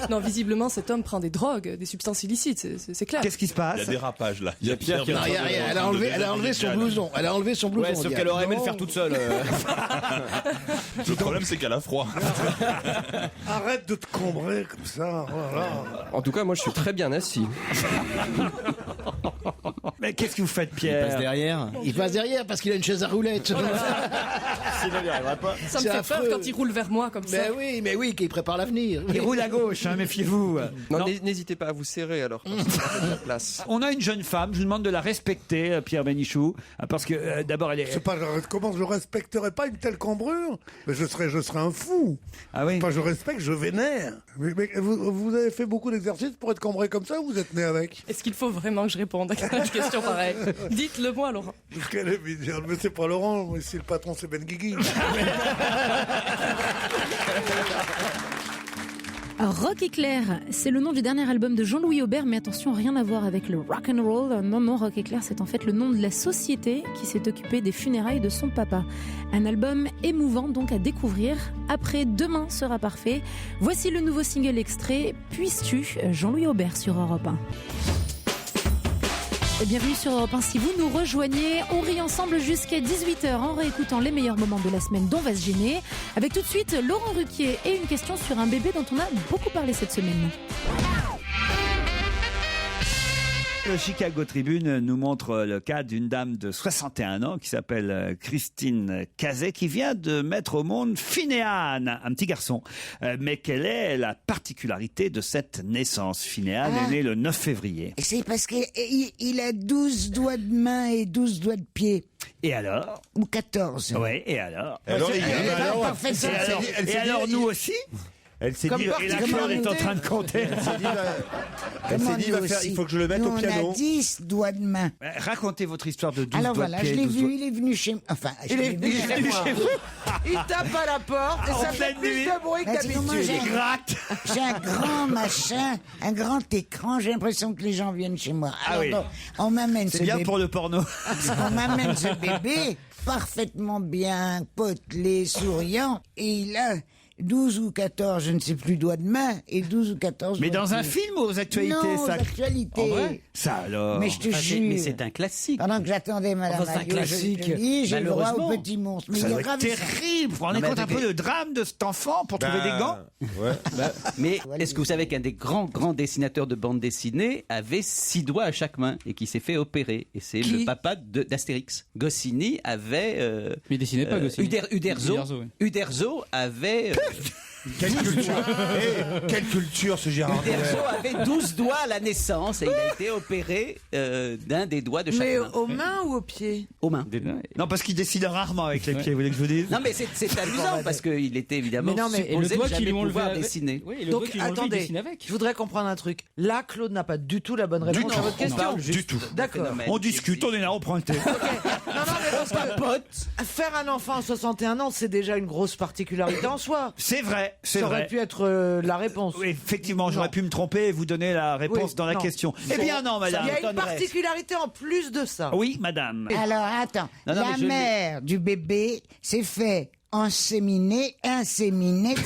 Non, visiblement, cet homme prend des drogues, des substances illicites, c'est clair. Qu'est-ce qui se passe? Il y a dérapage là. Il y a Pierre qui Non, il y a rien. Elle a enlevé son blouson. Elle a enlevé son blouson. Ouais, sauf Diane. qu'elle aurait aimé le faire toute seule. Le problème, c'est qu'elle a froid. Arrête de te combrer comme ça. Voilà. En tout cas, moi, je suis très bien assis. Mais qu'est-ce que vous faites, Il Pierre? passe derrière. Il passe derrière parce qu'il a une chaise à roulettes. Sinon, il n'y arrivera pas. Ça me C'est fait affreux. peur quand il roule vers moi comme ça. Mais oui, qu'il prépare l'avenir. Il roule à gauche, hein, méfiez-vous. Non, n'hésitez pas à vous serrer alors. Quand c'est la place. On a une jeune femme, je vous demande de la respecter, Pierre Bénichou, parce que d'abord elle est... C'est pas, comment je respecterais pas une telle cambrure? Mais je serais un fou. Ah oui. Pas je respecte, je vénère. Mais vous avez fait beaucoup d'exercices pour être cambré comme ça ou vous êtes né avec? Est-ce qu'il faut vraiment que je réponde à une question pareille? Dites-le moi, Laurent. Parce qu'elle est mignonne. Mais c'est pas Laurent, ici le patron c'est Ben Guigui. Rock Éclair, c'est le nom du dernier album de Jean-Louis Aubert, mais attention, rien à voir avec le rock and roll. Non, Rock Éclair, c'est en fait le nom de la société qui s'est occupée des funérailles de son papa. Un album émouvant donc à découvrir. Après Demain sera parfait. Voici le nouveau single extrait, Puisses-tu, Jean-Louis Aubert sur Europe 1. Et bienvenue sur Europe 1. Si vous nous rejoignez, on rit ensemble jusqu'à 18h en réécoutant les meilleurs moments de la semaine dont va se gêner. Avec tout de suite Laurent Ruquier et une question sur un bébé dont on a beaucoup parlé cette semaine. Le Chicago Tribune nous montre le cas d'une dame de 61 ans qui s'appelle Christine Cazet qui vient de mettre au monde Finéane, un petit garçon. Mais quelle est la particularité de cette naissance? Finéane est né le 9 février. C'est parce qu'il a 12 doigts de main et 12 doigts de pied. Et alors? Ou 14. Oui, et alors? Et alors, nous aussi? Elle s'est dit, et la Claude est en train de compter. Elle s'est dit, il faut que je le mette nous, au piano. On a 10 doigts de main. Racontez votre histoire de 12 Alors doigts voilà, de pied. je l'ai vu, il est venu chez moi. Enfin, Il est venu chez moi. Il tape à la porte et En ça fait pleine plus nuit. de bruit que d'habitude. J'ai un grand machin, un grand écran. J'ai l'impression que les gens viennent chez moi. Ah Alors, oui. donc, on m'amène ce C'est bien bébé. pour le porno. On m'amène ce bébé parfaitement bien potelé, souriant, et il a 12 ou 14, je ne sais plus, doigts de main, et 12 ou 14 Mais doigts dans de un pied. film ou aux actualités, Non, ça? aux actualités. En vrai? Ça alors? Mais je te jure. Mais c'est un classique. Pendant que j'attendais Madame Enfin, c'est un Maillot, classique. je te dis, j'ai le droit Malheureusement. au petit monstre. Mais Ça il doit est être grave. terrible. Vous vous rendez Non, mais compte un avec peu le drame de cet enfant pour trouver des gants? Mais est-ce que vous savez qu'un des grands dessinateurs de bande dessinée avait 6 doigts à chaque main et qui s'est fait opérer? Et c'est le papa d'Astérix. Goscinny avait... Mais il dessinait pas, Goscinny. Uderzo, oui. Uderzo avait... Quelle culture quelle culture ce Gérard Uderzo avait 12 doigts à la naissance et il a été opéré d'un des doigts de chaque Mais main. aux mains ou aux pieds? Aux mains. Non, parce qu'il dessine rarement avec les pieds, vous voulez que je vous dise? Non, mais c'est amusant parce qu'il était évidemment Mais non, mais- Et le supposé doigt de qui jamais lui ont levé pouvoir avec- dessiner. Oui, et le Donc doigt qui lui ont levé, il attendez, dessine avec. je voudrais comprendre un truc. Là, Claude n'a pas du tout la bonne réponse à votre question. Du tout. D'accord. On discute, on est là, on prend le thé. Non, non, mais Parce que faire un enfant à 61 ans, c'est déjà une grosse particularité en soi. C'est vrai, c'est Ça vrai. aurait pu être la réponse. Oui, effectivement, j'aurais pu me tromper et vous donner la réponse Oui, dans la non. question. Eh bien non, madame. Il y a une particularité en plus de ça. Oui, madame. Alors, attends. Non, non, mais la je- mère du bébé s'est fait inséminer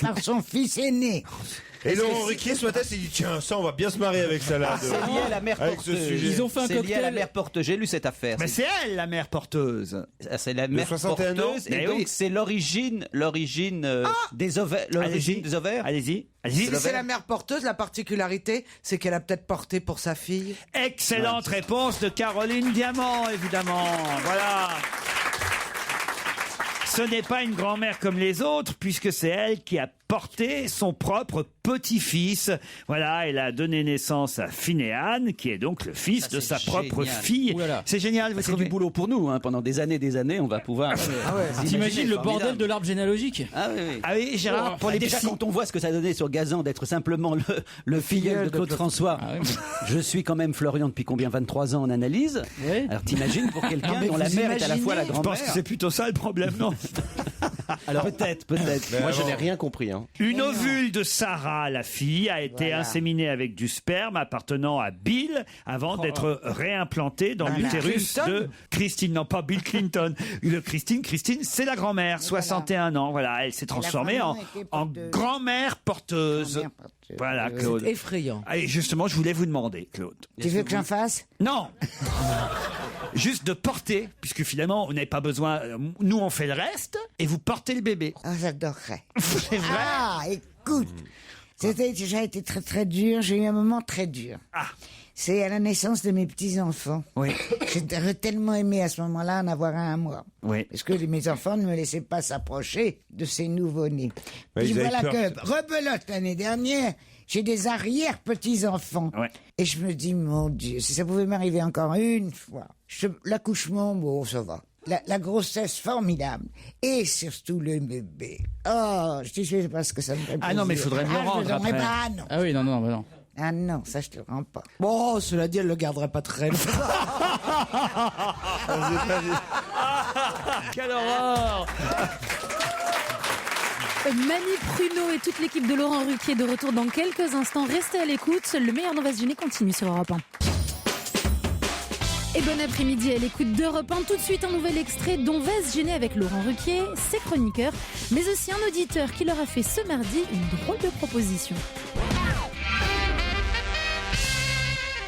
par son fils aîné. Et Laurent Ruquier, ce matin, s'est dit tiens, ça, on va bien se marrer avec ça là. C'est lié à la mère Avec ce porteuse. sujet. Ils ont fait un C'est lié à la cocktail. mère porteuse. J'ai lu cette affaire. Mais c'est elle, la mère porteuse. C'est la mère 61 ans. porteuse et Mais donc oui. c'est l'origine des ovaires. L'origine des ovaires. Allez-y, allez-y. Si c'est la mère porteuse, la particularité, c'est qu'elle a peut-être porté pour sa fille. Excellente réponse de Caroline Diamant, évidemment. Voilà. Ce n'est pas une grand-mère comme les autres, puisque c'est elle qui a porté son propre petit-fils. Voilà, elle a donné naissance à Phinéane, qui est donc le fils de sa propre génial. fille. Ouh là là. C'est génial, vous C'est trouvez du boulot pour nous, hein. Pendant des années, on va pouvoir. T'imagines le bordel de l'arbre généalogique? Ah oui, oui. Ah oui, Gérard, pour les déjà psys. quand on voit ce que ça donnait sur Gazan d'être simplement le filleul de Claude François, je suis quand même Florian depuis combien 23 ans en analyse. Oui. Alors t'imagines pour quelqu'un Non, mais dont la vous mère est à la fois la imaginez Je pense grand-mère. que c'est plutôt ça le problème, non? Alors peut-être. Moi, je n'ai rien compris. Hein. Une ovule de Sarah, la fille, a été inséminée avec du sperme appartenant à Bill avant d'être réimplantée dans l'utérus Clinton de Christine. Non, pas Bill Clinton. Christine, c'est la grand-mère, 61 ans. Voilà, elle s'est transformée vraiment en, été en porteuse. grand-mère porteuse. Grand-mère porteuse. Voilà, Claude. C'est effrayant. Et justement, je voulais vous demander, Claude. Tu veux que j'en fasse? Non Juste de porter, puisque finalement, on n'avait pas besoin. Nous, on fait le reste, et vous portez le bébé. Ah, j'adorerais. C'est vrai. Ah, écoute, c'était déjà été très très dur. J'ai eu un moment très dur. Ah. C'est à la naissance de mes petits-enfants. Oui. J'aurais tellement aimé à ce moment-là en avoir un à moi. Oui. Parce que mes enfants ne me laissaient pas s'approcher de ces nouveau-nés. Ouais, Puis ils avaient voilà peur. que, rebelote l'année dernière, j'ai des arrière-petits-enfants. Ouais. Et je me dis, mon Dieu, si ça pouvait m'arriver encore une fois. L'accouchement, bon, ça va. La grossesse formidable. Et surtout le bébé. Oh, je sais pas ce que ça me fait Ah non, mais il faudrait me le je rendre donnerai après. pas, ah non. Ah oui, non, non, bah non. Ah non, ça je te le rends pas. Bon, cela dit, elle le garderait pas très longtemps. Quelle horreur! Mani Pruneau et toute l'équipe de Laurent Ruquier de retour dans quelques instants. Restez à l'écoute. Le meilleur d'On va se gêner continue sur Europe 1. Et bon après-midi à l'écoute d'Europe 1. Tout de suite, un nouvel extrait d'On va se gêner avec Laurent Ruquier, ses chroniqueurs, mais aussi un auditeur qui leur a fait ce mardi une drôle de proposition.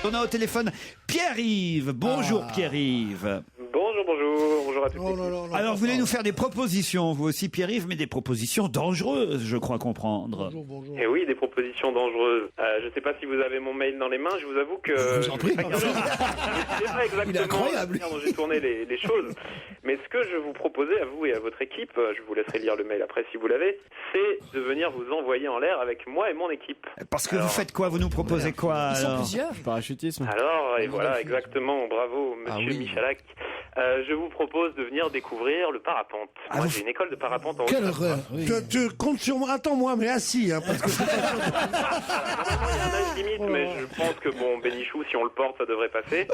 On a au téléphone Pierre-Yves. Bonjour Pierre-Yves. Bonjour à tous. Alors vous voulez nous faire des propositions, vous aussi Pierre-Yves, mais des propositions dangereuses, je crois comprendre. Et oui, des propositions dangereuses. Je ne sais pas si vous avez mon mail dans les mains, je vous avoue que... Je vous en prie. C'est pas exactement Il est incroyable. la manière dont j'ai tourné les choses. Mais ce que je vous proposais à vous et à votre équipe, je vous laisserai lire le mail après si vous l'avez, c'est de venir vous envoyer en l'air avec moi et mon équipe. Parce que vous faites quoi? Vous nous proposez quoi alors? Parachutisme. Alors, et voilà, exactement, bravo monsieur Michalak. Je vous propose de venir découvrir le parapente. Moi, j'ai une école de parapente en Quelle haute. horreur. Tu comptes sur moi. Attends-moi, mais assis, hein, parce que c'est pas Il y en a une limite, mais je pense que bon, Bénichou, si on le porte, ça devrait passer.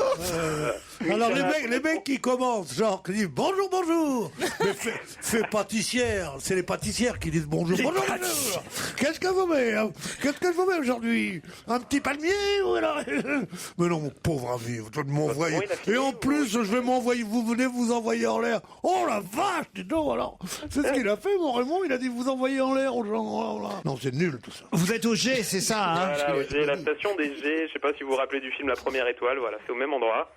Alors les mecs qui commencent, genre, qui disent bonjour, bonjour. Mais fais pâtissière, c'est les pâtissières qui disent bonjour, bonjour, bonjour. Qu'est-ce que vous mettez Qu'est-ce que vous mettez aujourd'hui? Un petit palmier ou alors Mais non, mon pauvre ami, vous devez m'envoyer. Et en plus, je vais m'envoyer, vous venez vous envoyer en l'air. Oh la vache, dis donc alors. C'est ce qu'il a fait, mon Raymond, il a dit vous envoyer en l'air. Non, c'est nul tout ça. Vous êtes au G, c'est ça, hein? Voilà, au G, la station des G, je sais pas si vous vous rappelez du film La Première Étoile, voilà, c'est au même endroit.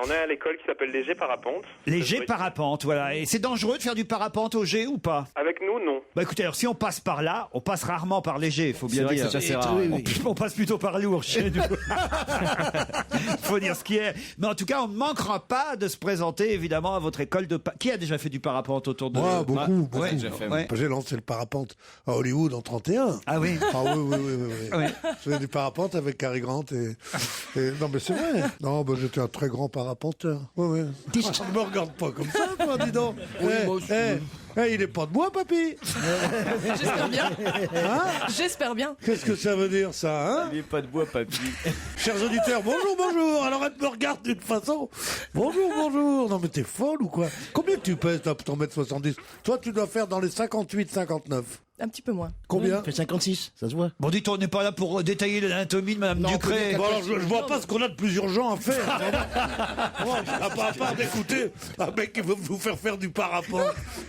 On est à l'école qui s'appelle les G Parapente. Les G parapente, voilà. Et c'est dangereux de faire du parapente au G ou pas? Avec nous, non. Bah écoutez, alors si on passe par là, on passe rarement par les G, faut bien C'est vrai dire. que c'est assez rare. On passe plutôt par lourd chez nous. Faut dire ce qui est. Mais en tout cas, on ne manquera pas de se présenter évidemment à votre école de... Qui a déjà fait du parapente autour de... Moi, beaucoup. Ouais, Ouais. J'ai lancé le parapente à Hollywood en 31. Ah oui. Ah oui. Je faisais du parapente avec Cary Grant et... Non, mais c'est vrai. Non, bah, j'étais un très grand parapenteur. Ouais. Je me regarde pas comme ça, toi, dis donc. Il est pas de bois, papy. J'espère bien. Hein? J'espère bien. Qu'est-ce que ça veut dire, ça, hein? Il est pas de bois, papy. Chers auditeurs, bonjour. Alors, elle me regarde d'une façon. Bonjour. Non, mais t'es folle ou quoi? Combien tu pèses, toi, pour ton mètre 70? Toi, tu dois faire dans les 58, 59. Un petit peu moins. Combien? Fait 56, ça se voit. Bon, dites, on n'est pas là pour détailler l'anatomie de Madame Ducré. Bon, alors, je vois pas ce qu'on a de plus urgent à faire. À part d'écouter un mec qui veut vous faire du parapente.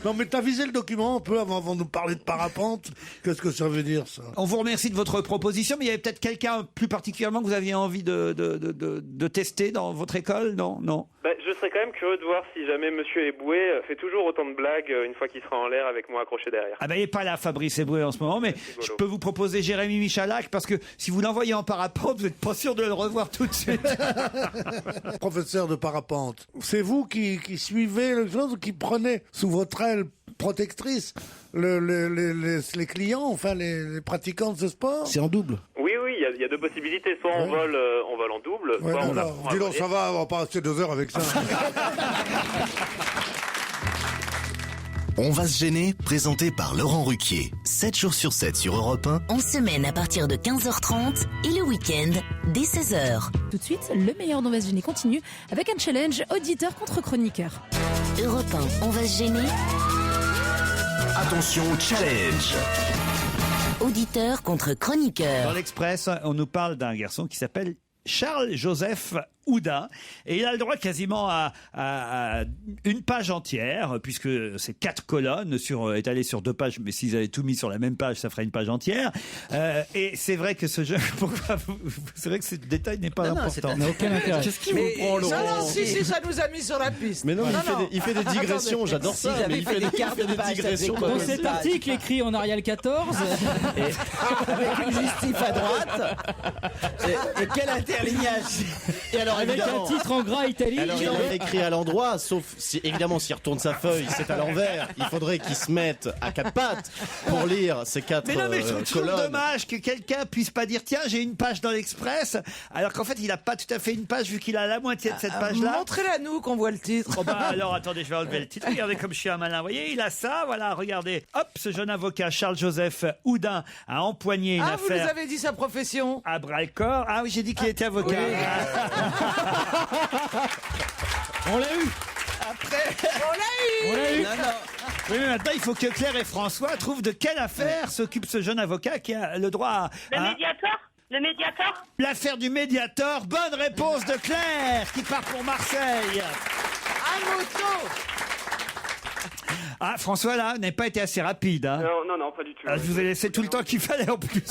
Non, mais t'as visé le document un peu avant de nous parler de parapente. Qu'est-ce que ça veut dire, ça? On vous remercie de votre proposition, mais il y avait peut-être quelqu'un plus particulièrement que vous aviez envie de tester dans votre école, non? Bah, je serais quand même curieux de voir si jamais Monsieur Eboué fait toujours autant de blagues une fois qu'il sera en l'air avec moi accroché derrière. Ah ben il n'est pas là, Fabrice Eboué, en ce moment, mais je peux vous proposer Jérémy Michalak, parce que si vous l'envoyez en parapente, vous n'êtes pas sûr de le revoir tout de suite. Professeur de parapente, c'est vous qui suivez le chose, qui prenez sous votre aile protectrice les clients, enfin les pratiquants de ce sport? C'est en double. Oui, il y a deux possibilités. Soit on vole en double, soit on apprend à Dis donc, voler. ça va, on va pas rester 2 heures avec ça. On va se gêner, présenté par Laurent Ruquier. 7 jours sur 7 sur Europe 1. En semaine à partir de 15h30 et le week-end dès 16h. Tout de suite, le meilleur d'On va se gêner continue avec un challenge auditeur contre chroniqueur. Europe 1, on va se gêner. Attention, challenge. Auditeur contre chroniqueur. Dans l'Express, on nous parle d'un garçon qui s'appelle Charles-Joseph Houdin, et il a le droit quasiment à une page entière, puisque c'est 4 colonnes étalées sur 2 pages, mais s'ils avaient tout mis sur la même page, ça ferait une page entière. Et c'est vrai que ce jeu, c'est vrai que ce détail n'est pas important. Ça n'a aucun intérêt. Qu'est-ce qui vous prend, Laurent? Non, si, ça nous a mis sur la piste. Mais non, il fait des digressions, j'adore ça. Mais il fait des digressions. Dans cet article écrit en Arial 14, Avec une justif à droite. Et quel interlignage. Et alors, avec un titre en gras italique. Alors, il est écrit à l'endroit, sauf si, évidemment, s'il retourne sa feuille, c'est à l'envers. Il faudrait qu'il se mette à 4 pattes pour lire ces 4 Mais non, mais je trouve toujours colonnes. dommage que quelqu'un puisse pas dire tiens, j'ai une page dans l'Express, alors qu'en fait il a pas tout à fait une page vu qu'il a la moitié de cette page-là. Montrez-la nous qu'on voit le titre. Oh bah alors attendez, je vais enlever le titre. Regardez comme je suis un malin. Vous voyez, il a ça, voilà, regardez. Hop, ce jeune avocat Charles-Joseph Houdin a empoigné une Vous affaire nous avez dit sa profession. à bras-le-corps. Ah oui, j'ai dit qu'il était avocat. On l'a eu. On l'a eu. eu. Non, non. Oui, mais maintenant, il faut que Claire et François trouvent de quelle affaire s'occupe ce jeune avocat qui a le droit à... Le médiateur. L'affaire du Mediator. Bonne réponse de Claire, qui part pour Marseille. Un moto. Ah, François, là, n'a pas été assez rapide. Hein. Non, pas du tout. Ah, je vous ai laissé tout le temps qu'il fallait en plus.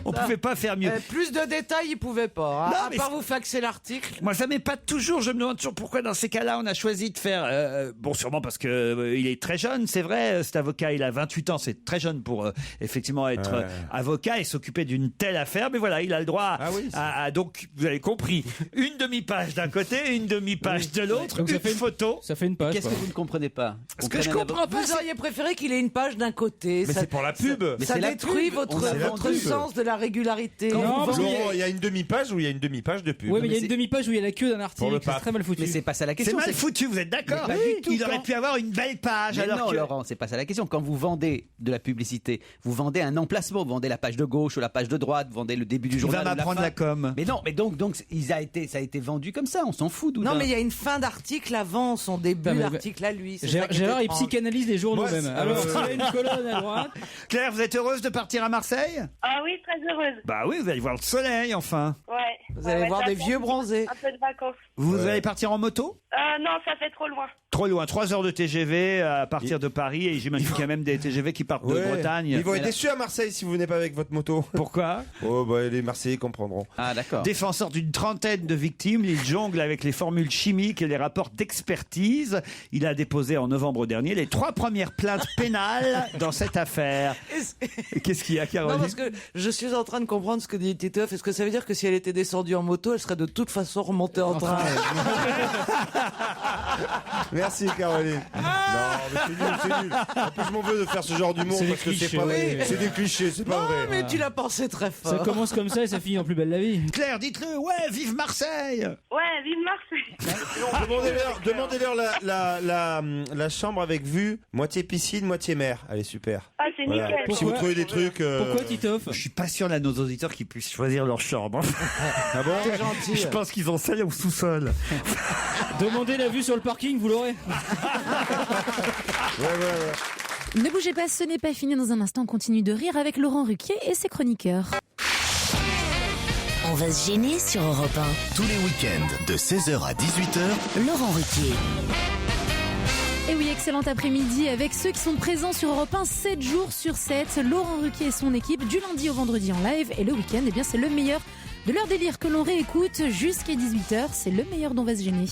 On pouvait pas faire mieux. Plus de détails, il pouvait pas. Hein. Non, À mais part vous faxer l'article. Moi, ça m'épate toujours. Je me demande toujours pourquoi, dans ces cas-là, on a choisi de faire. Bon, sûrement parce que il est très jeune, c'est vrai. Cet avocat, il a 28 ans. C'est très jeune pour effectivement être avocat et s'occuper d'une telle affaire. Mais voilà, il a le droit à donc, vous avez compris, une demi-page d'un côté, une demi-page de l'autre, Donc une photo. Ça fait une page. Qu'est-ce que vous ne comprenez pas? Ce que je comprends pas, Vous auriez préféré qu'il ait une page d'un côté. Mais c'est pour la pub. Ça c'est la détruit pub. votre C'est la pub. sens de la régularité. Non, parce Laurent, qu'il il y a une demi-page ou il y a une demi-page de pub? Oui, mais il y a c'est- une demi-page où il y a la queue d'un Pour le article. C'est pape. très mal foutu. Mais c'est pas ça la C'est question. mal foutu, vous êtes d'accord? Mais pas du tout. Il aurait pu avoir une belle page. Mais alors non, que... Laurent, c'est pas ça la question. Quand vous vendez de la publicité, vous vendez un emplacement, vous vendez la page de gauche ou la page de droite, vous vendez le début du Il journal. va ou m'apprendre fin. la com. Mais non, mais donc ça a été vendu comme ça. On s'en fout. Non, mais il y a une fin d'article avant son début Non, mais- d'article à lui. C'est ça qui est Gérard, il étrange. psychanalyse les journaux Moi, même. c'est- Alors, s'il y a une colonne à droite. Claire, vous êtes heureuse de partir à Marseille? Ah oui, très heureuse. Bah oui, vous allez voir le soleil, enfin. Ouais. Vous allez voir des vieux bronzés. Un peu de vacances. Vous allez partir en moto? Non, ça fait trop loin. Trop loin, 3 heures de TGV à partir de Paris, et j'imagine qu'il y a même des TGV qui partent de Bretagne. Ils vont Mais être là- déçus à Marseille si vous venez pas avec votre moto. Pourquoi? Oh, bah, les Marseillais comprendront. Ah, d'accord. Défenseur d'une trentaine de victimes, il jongle avec les formules chimiques et les rapports d'expertise. Il a déposé en novembre dernier les 3 premières plaintes pénales dans cette affaire. Qu'est-ce qu'il y a, Caroline? Non, parce que je suis en train de comprendre ce que dit Titeuf. Est-ce que ça veut dire que si elle était descendue en moto, elle serait de toute façon remontée en train? Merci, Caroline. Non, mais c'est nul. En plus, je m'en veux de faire ce genre d'humour C'est des parce que c'est clichés, pas oui. vrai. C'est des clichés, c'est pas Non, vrai. mais tu l'as pensé très fort. Ça commence comme ça et ça finit en plus belle la vie. Claire, dites-le, ouais, vive Marseille. Ouais, vive Marseille. Demandez-leur la chambre avec vue, moitié piscine, moitié mer. Elle est super. Ah, c'est nickel. Si vous trouvez des trucs. Pourquoi Titoff? Je suis pas sûr là nos auditeurs qui puissent choisir leur chambre. Ah bon? C'est gentil. Je pense qu'ils ont celle au sous-sol. Demandez la vue sur le parking, vous l'aurez. Ne bougez pas, ce n'est pas fini. Dans un instant, on continue de rire avec Laurent Ruquier et ses chroniqueurs. On va se gêner sur Europe Tous les week-ends, de 16h à 18h, 1. Laurent Ruquier. Et oui, excellent après-midi avec ceux qui sont présents sur Europe 1 7 jours sur 7. Laurent Ruquier et son équipe du lundi au vendredi en live. Et le week-end, eh bien, c'est le meilleur de leur délire que l'on réécoute jusqu'à 18h. C'est le meilleur dont on va se gêner.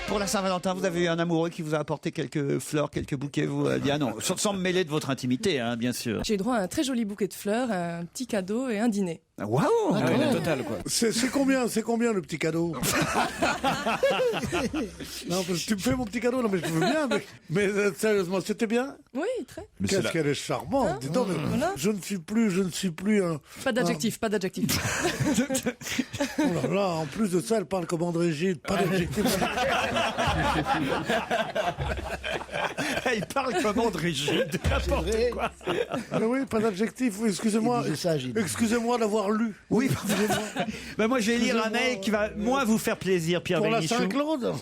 Pour la Saint-Valentin, vous avez eu un amoureux qui vous a apporté quelques fleurs, quelques bouquets, vous, Diane? Non, sans me mêler de votre intimité, hein, bien sûr. J'ai eu droit à un très joli bouquet de fleurs, un petit cadeau et un dîner. Waouh! La totale, quoi. C'est combien le petit cadeau? Non, parce que tu me fais mon petit cadeau, non mais je veux bien, mais sérieusement, c'était bien? Oui, très. Qu'est-ce qu'elle est charmante, Hein? dis donc, mais Voilà. je ne suis plus un... Pas d'adjectif, pas d'adjectif. Oh là là, en plus de ça, elle parle comme André Gide, pas d'adjectif. Il parle comme André Gide, n'importe quoi. Mais oui, pas d'adjectif, oui, excusez-moi. Il disait ça, Gide. Excusez-moi d'avoir lu. Oui, ben moi je vais lire un mail qui va moins vous faire plaisir, Pierre Pour la Bénichou. Saint-Claude.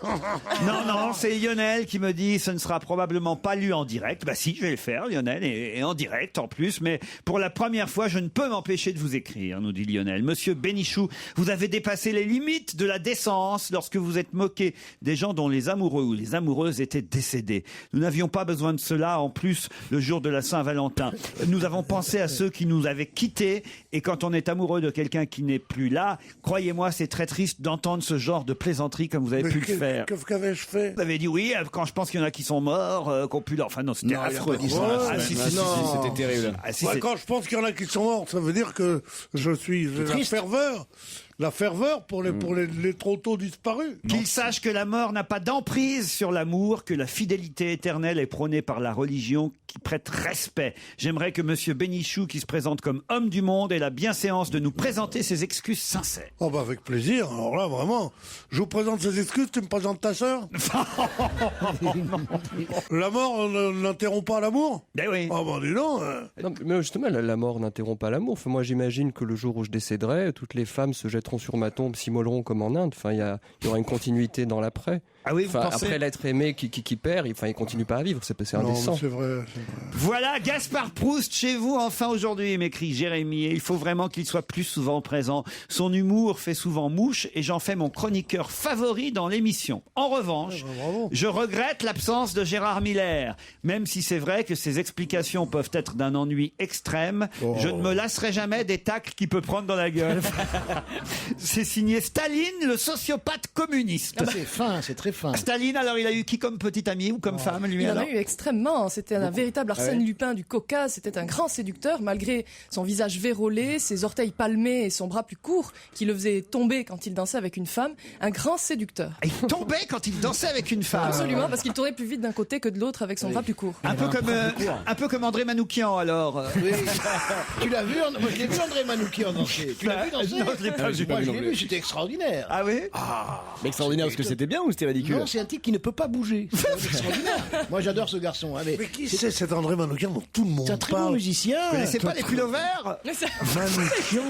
Non, c'est Lionel qui me dit ce ne sera probablement pas lu en direct. Bah si, je vais le faire, Lionel, et en direct en plus. Mais pour la première fois, je ne peux m'empêcher de vous écrire, nous dit Lionel. Monsieur Bénichou, vous avez dépassé les limites de la décence lorsque vous êtes moqué des gens dont les amoureux ou les amoureuses étaient décédés. Nous n'avions pas besoin de cela en plus le jour de la Saint-Valentin. Nous avons pensé à ceux qui nous avaient quittés, et quand on est amoureux de quelqu'un qui n'est plus là, croyez-moi, c'est très triste d'entendre ce genre de plaisanterie comme vous avez pu le faire. Qu'avais-je fait? Vous avez dit oui, quand je pense qu'il y en a qui sont morts, qu'on pu leur... Enfin non, c'était affreux. C'était terrible. Ah, si, Ouais, c'est- quand je pense qu'il y en a qui sont morts, ça veut dire que j'ai la ferveur pour les trop tôt disparus. Qu'il sache que la mort n'a pas d'emprise sur l'amour, que la fidélité éternelle est prônée par la religion qui prête respect. J'aimerais que Monsieur Bénichou, qui se présente comme homme du monde, ait la bienséance de nous présenter ses excuses sincères. Oh bah avec plaisir, alors là vraiment, je vous présente ces excuses, tu me présentes ta sœur? La mort n'interrompt pas l'amour? Ben oui. Oh bah dis donc. Non, mais justement, la mort n'interrompt pas l'amour. Enfin, moi, j'imagine que le jour où je décéderai, toutes les femmes se jetteront sur ma tombe, s'immoleront comme en Inde. Enfin, il y aura une continuité dans l'après. Ah oui, vous Enfin, pensez après l'être aimé qui perd, il continue pas à vivre. C'est Non, indécent. c'est vrai. Voilà Gaspard Proust chez vous enfin aujourd'hui, m'écrit Jérémy. Et il faut vraiment qu'il soit plus souvent présent. Son humour fait souvent mouche et j'en fais mon chroniqueur favori dans l'émission. En revanche, je regrette l'absence de Gérard Miller. Même si c'est vrai que ses explications peuvent être d'un ennui extrême, je ne me lasserai jamais des tacles qu'il peut prendre dans la gueule. C'est signé Staline, le sociopathe communiste. Ah, c'est fin, c'est très fin. Staline, alors il a eu qui comme petit ami ou comme femme, lui Il en alors a eu extrêmement. C'était un véritable Arsène ouais. Lupin du Caucase. C'était un grand séducteur, malgré son visage vérolé, ses orteils palmés et son bras plus court, qui le faisait tomber quand il dansait avec une femme. Un grand séducteur. Il tombait quand il dansait avec une femme. Absolument, parce qu'il tournait plus vite d'un côté que de l'autre avec son bras plus court. Un peu comme André Manoukian alors. Oui. Tu l'as vu? Moi, je l'ai vu André Manoukian danser. Tu l'as vu danser? Non, je l'ai pas vu. Moi, je l'ai vu, c'était extraordinaire. Ah oui? Mais extraordinaire parce que c'était bien ou c'était ridicule? Non, c'est un type qui ne peut pas bouger. C'est extraordinaire. Moi, j'adore ce garçon. Hein, Mais qui c'est cet André Manoukian dont tout le monde C'est un très bon parle? musicien. Vous connaissez pas les pulls verts? Manoukian.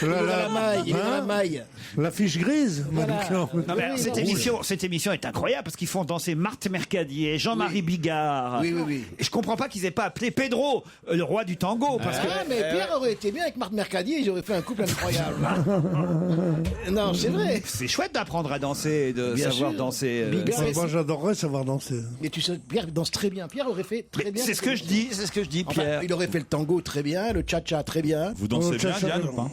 Il est dans la maille. Il est dans la maille. La fiche grise, Manoukian. Non, mais Oui, cette émission est incroyable parce qu'ils font danser Marthe Mercadier, Jean-Marie Bigard. Oui. Et je comprends pas qu'ils aient pas appelé Pedro, le roi du tango, parce que. Ah, mais Pierre aurait été bien avec Marthe Mercadier, ils auraient fait un couple incroyable. Non, c'est vrai. C'est chouette d'apprendre à danser et de Bien savoir sûr. danser. Bigard, Moi, j'adorerais savoir danser. Mais tu sais, Pierre danse très bien. Pierre aurait fait très bien. C'est ce que je dis, Enfin, Pierre. il aurait fait le tango très bien, le cha-cha très bien. Vous dansez bien, tcha-tcha, Diane, non. ou pas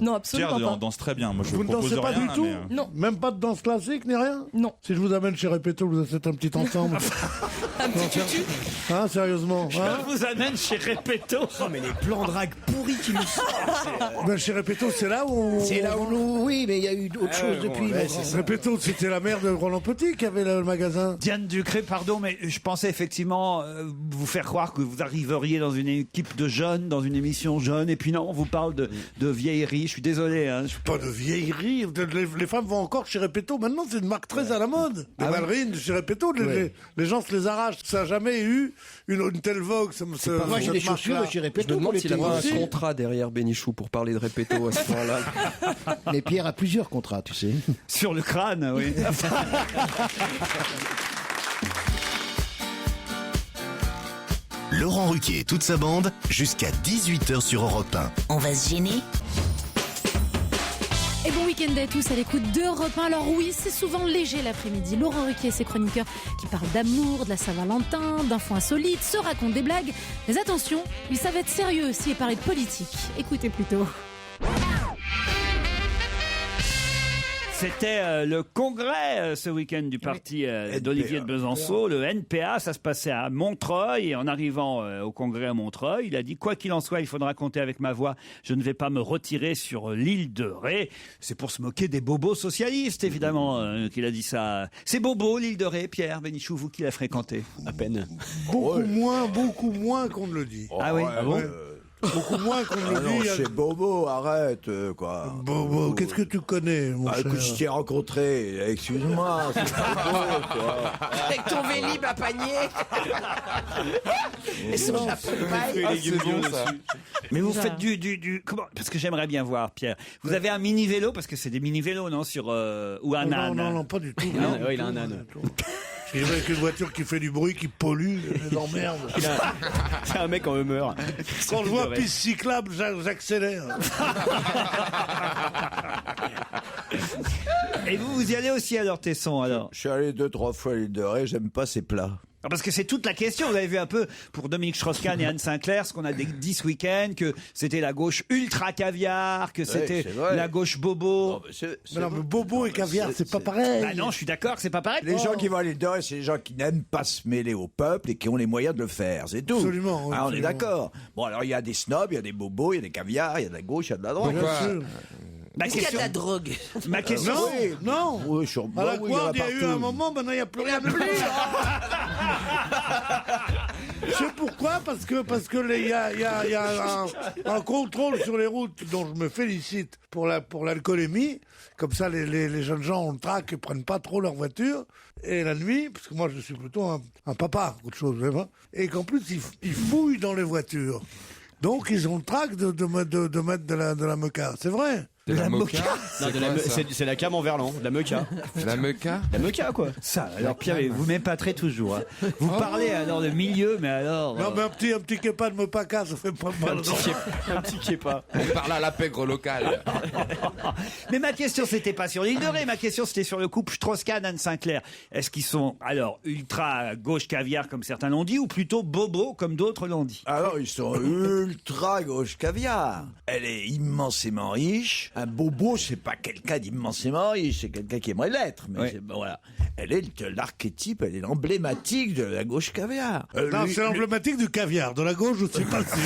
Non, Pierre absolument pas. danse très bien. Moi, je Vous ne propose dansez pas rien, du là, tout? mais, Non. Même pas de danse classique ni rien? Non. Si je vous amène chez Répéto, vous êtes un petit ensemble. Un petit tutu. Hein, sérieusement? Hein? Je vous amène chez Repetto. Oh, mais les plans drague pourris qui nous sortent. Ben, chez Répéto, c'est là où C'est là où nous. Oui, mais il y a eu autre chose depuis. ouais, mon grand. Répéto, c'était la mère de Roland Petit, qui avait le magasin. Diane Ducré, pardon, mais je pensais effectivement vous faire croire que vous arriveriez dans une équipe de jeunes, dans une émission jeune, et puis non, on vous parle de vieillerie. Je suis désolé. Hein. Pas de vieillerie. Les femmes vont encore chez Repetto. Maintenant, c'est une marque très à la mode. Les ballerines chez Repetto, les gens se les arrachent. Ça n'a jamais eu une telle vogue. Moi, j'ai des chaussures de chez Je Repetto. me demande s'il a pas un aussi. contrat derrière Bénichou pour parler de Repetto à ce point-là. Mais Pierre a plusieurs contrats, tu sais. Sur le crâne, oui. Laurent Ruquier et toute sa bande, jusqu'à 18h sur Europe 1. On va se gêner. Et bon week-end à tous à l'écoute d'Europe 1. Alors oui, c'est souvent léger l'après-midi. Laurent Ruquier et ses chroniqueurs qui parlent d'amour, de la Saint-Valentin, d'infos insolites, se racontent des blagues. Mais attention, ils savent être sérieux aussi et parler de politique. Écoutez plutôt. C'était le congrès ce week-end du parti d'Olivier de Besançon, le NPA. Ça se passait à Montreuil. Et en arrivant au congrès à Montreuil, il a dit « Quoi qu'il en soit, il faudra compter avec ma voix. Je ne vais pas me retirer sur l'île de Ré. » C'est pour se moquer des bobos socialistes, évidemment, qu'il a dit ça. C'est bobo, l'île de Ré, Pierre Bénichou, vous qui la fréquentez. À peine. Beaucoup moins qu'on ne le dit. Ah oui, bon Beaucoup moins qu'on ne le dit. C'est Bobo, arrête, quoi. Bobo, qu'est-ce que tu connais, mon cher? Écoute, je t'ai rencontré, excuse-moi, c'est Bobo, quoi. Avec ton Vélib à panier. Et son chapeau de paille. C'est bon, ça. Mais vous faites du comment? Parce que j'aimerais bien voir, Pierre. Vous avez un mini vélo, parce que c'est des mini vélos, non, sur ou un âne? Non, pas du tout. Non, il a un âne. Je dirais qu'une voiture qui fait du bruit, qui pollue, les emmerde. C'est un mec en humeur. Quand je vois piste cyclable, j'accélère. Et vous y allez aussi à Tesson, alors? Je suis allé 2-3 fois à l'île de Ré, j'aime pas ces plats. Parce que c'est toute la question. Vous avez vu un peu pour Dominique Strauss-Kahn et Anne Sinclair ce qu'on a dit ce week-end, que c'était la gauche ultra caviar, que c'était la gauche bobo. Mais bobo et caviar, c'est pas pareil. Bah non, je suis d'accord que c'est pas pareil. Les gens qui vont à l'île de Ré, c'est les gens qui n'aiment pas se mêler au peuple et qui ont les moyens de le faire, c'est tout. Absolument. Ah, on absolument. est d'accord. Bon, alors il y a des snobs, il y a des bobos, il y a des caviars, il y a de la gauche, il y a de la droite. Est-ce qu'il y a de la drogue? Ma question. Non. Oui, À la Guarde, il y a eu un moment, maintenant il n'y a plus rien. C'est pourquoi? Parce que il y a un contrôle sur les routes dont je me félicite pour l'alcoolémie. Comme ça, les jeunes gens ont le trac et prennent pas trop leur voiture. Et la nuit, parce que moi je suis plutôt un papa, autre chose, vraiment. Et qu'en plus ils fouillent dans les voitures. Donc ils ont le trac de mettre de la moka. C'est vrai. De la moka? C'est la cam en verlan, de la meuca. La meuca? La meuca, quoi. Ça, alors Pierre, vous m'épaterez toujours. Hein. Vous parlez alors de milieu, mais alors... Non, mais un petit képa de Mopaka, ça fait pas mal. Un petit képa. On parle à la pègre locale. Mais ma question, c'était pas sur l'île de Ré, ma question, c'était sur le couple Strauss-Kahn, Anne Sinclair. Est-ce qu'ils sont, alors, ultra gauche caviar, comme certains l'ont dit, ou plutôt bobo, comme d'autres l'ont dit? Alors, ils sont ultra gauche caviar. Elle est immensément riche. Un bobo, c'est pas quelqu'un d'immensément riche, c'est quelqu'un qui aimerait l'être. Mais voilà. Elle est l'archétype, elle est l'emblématique de la gauche caviar. Non, c'est l'emblématique du caviar. De la gauche, je sais pas si.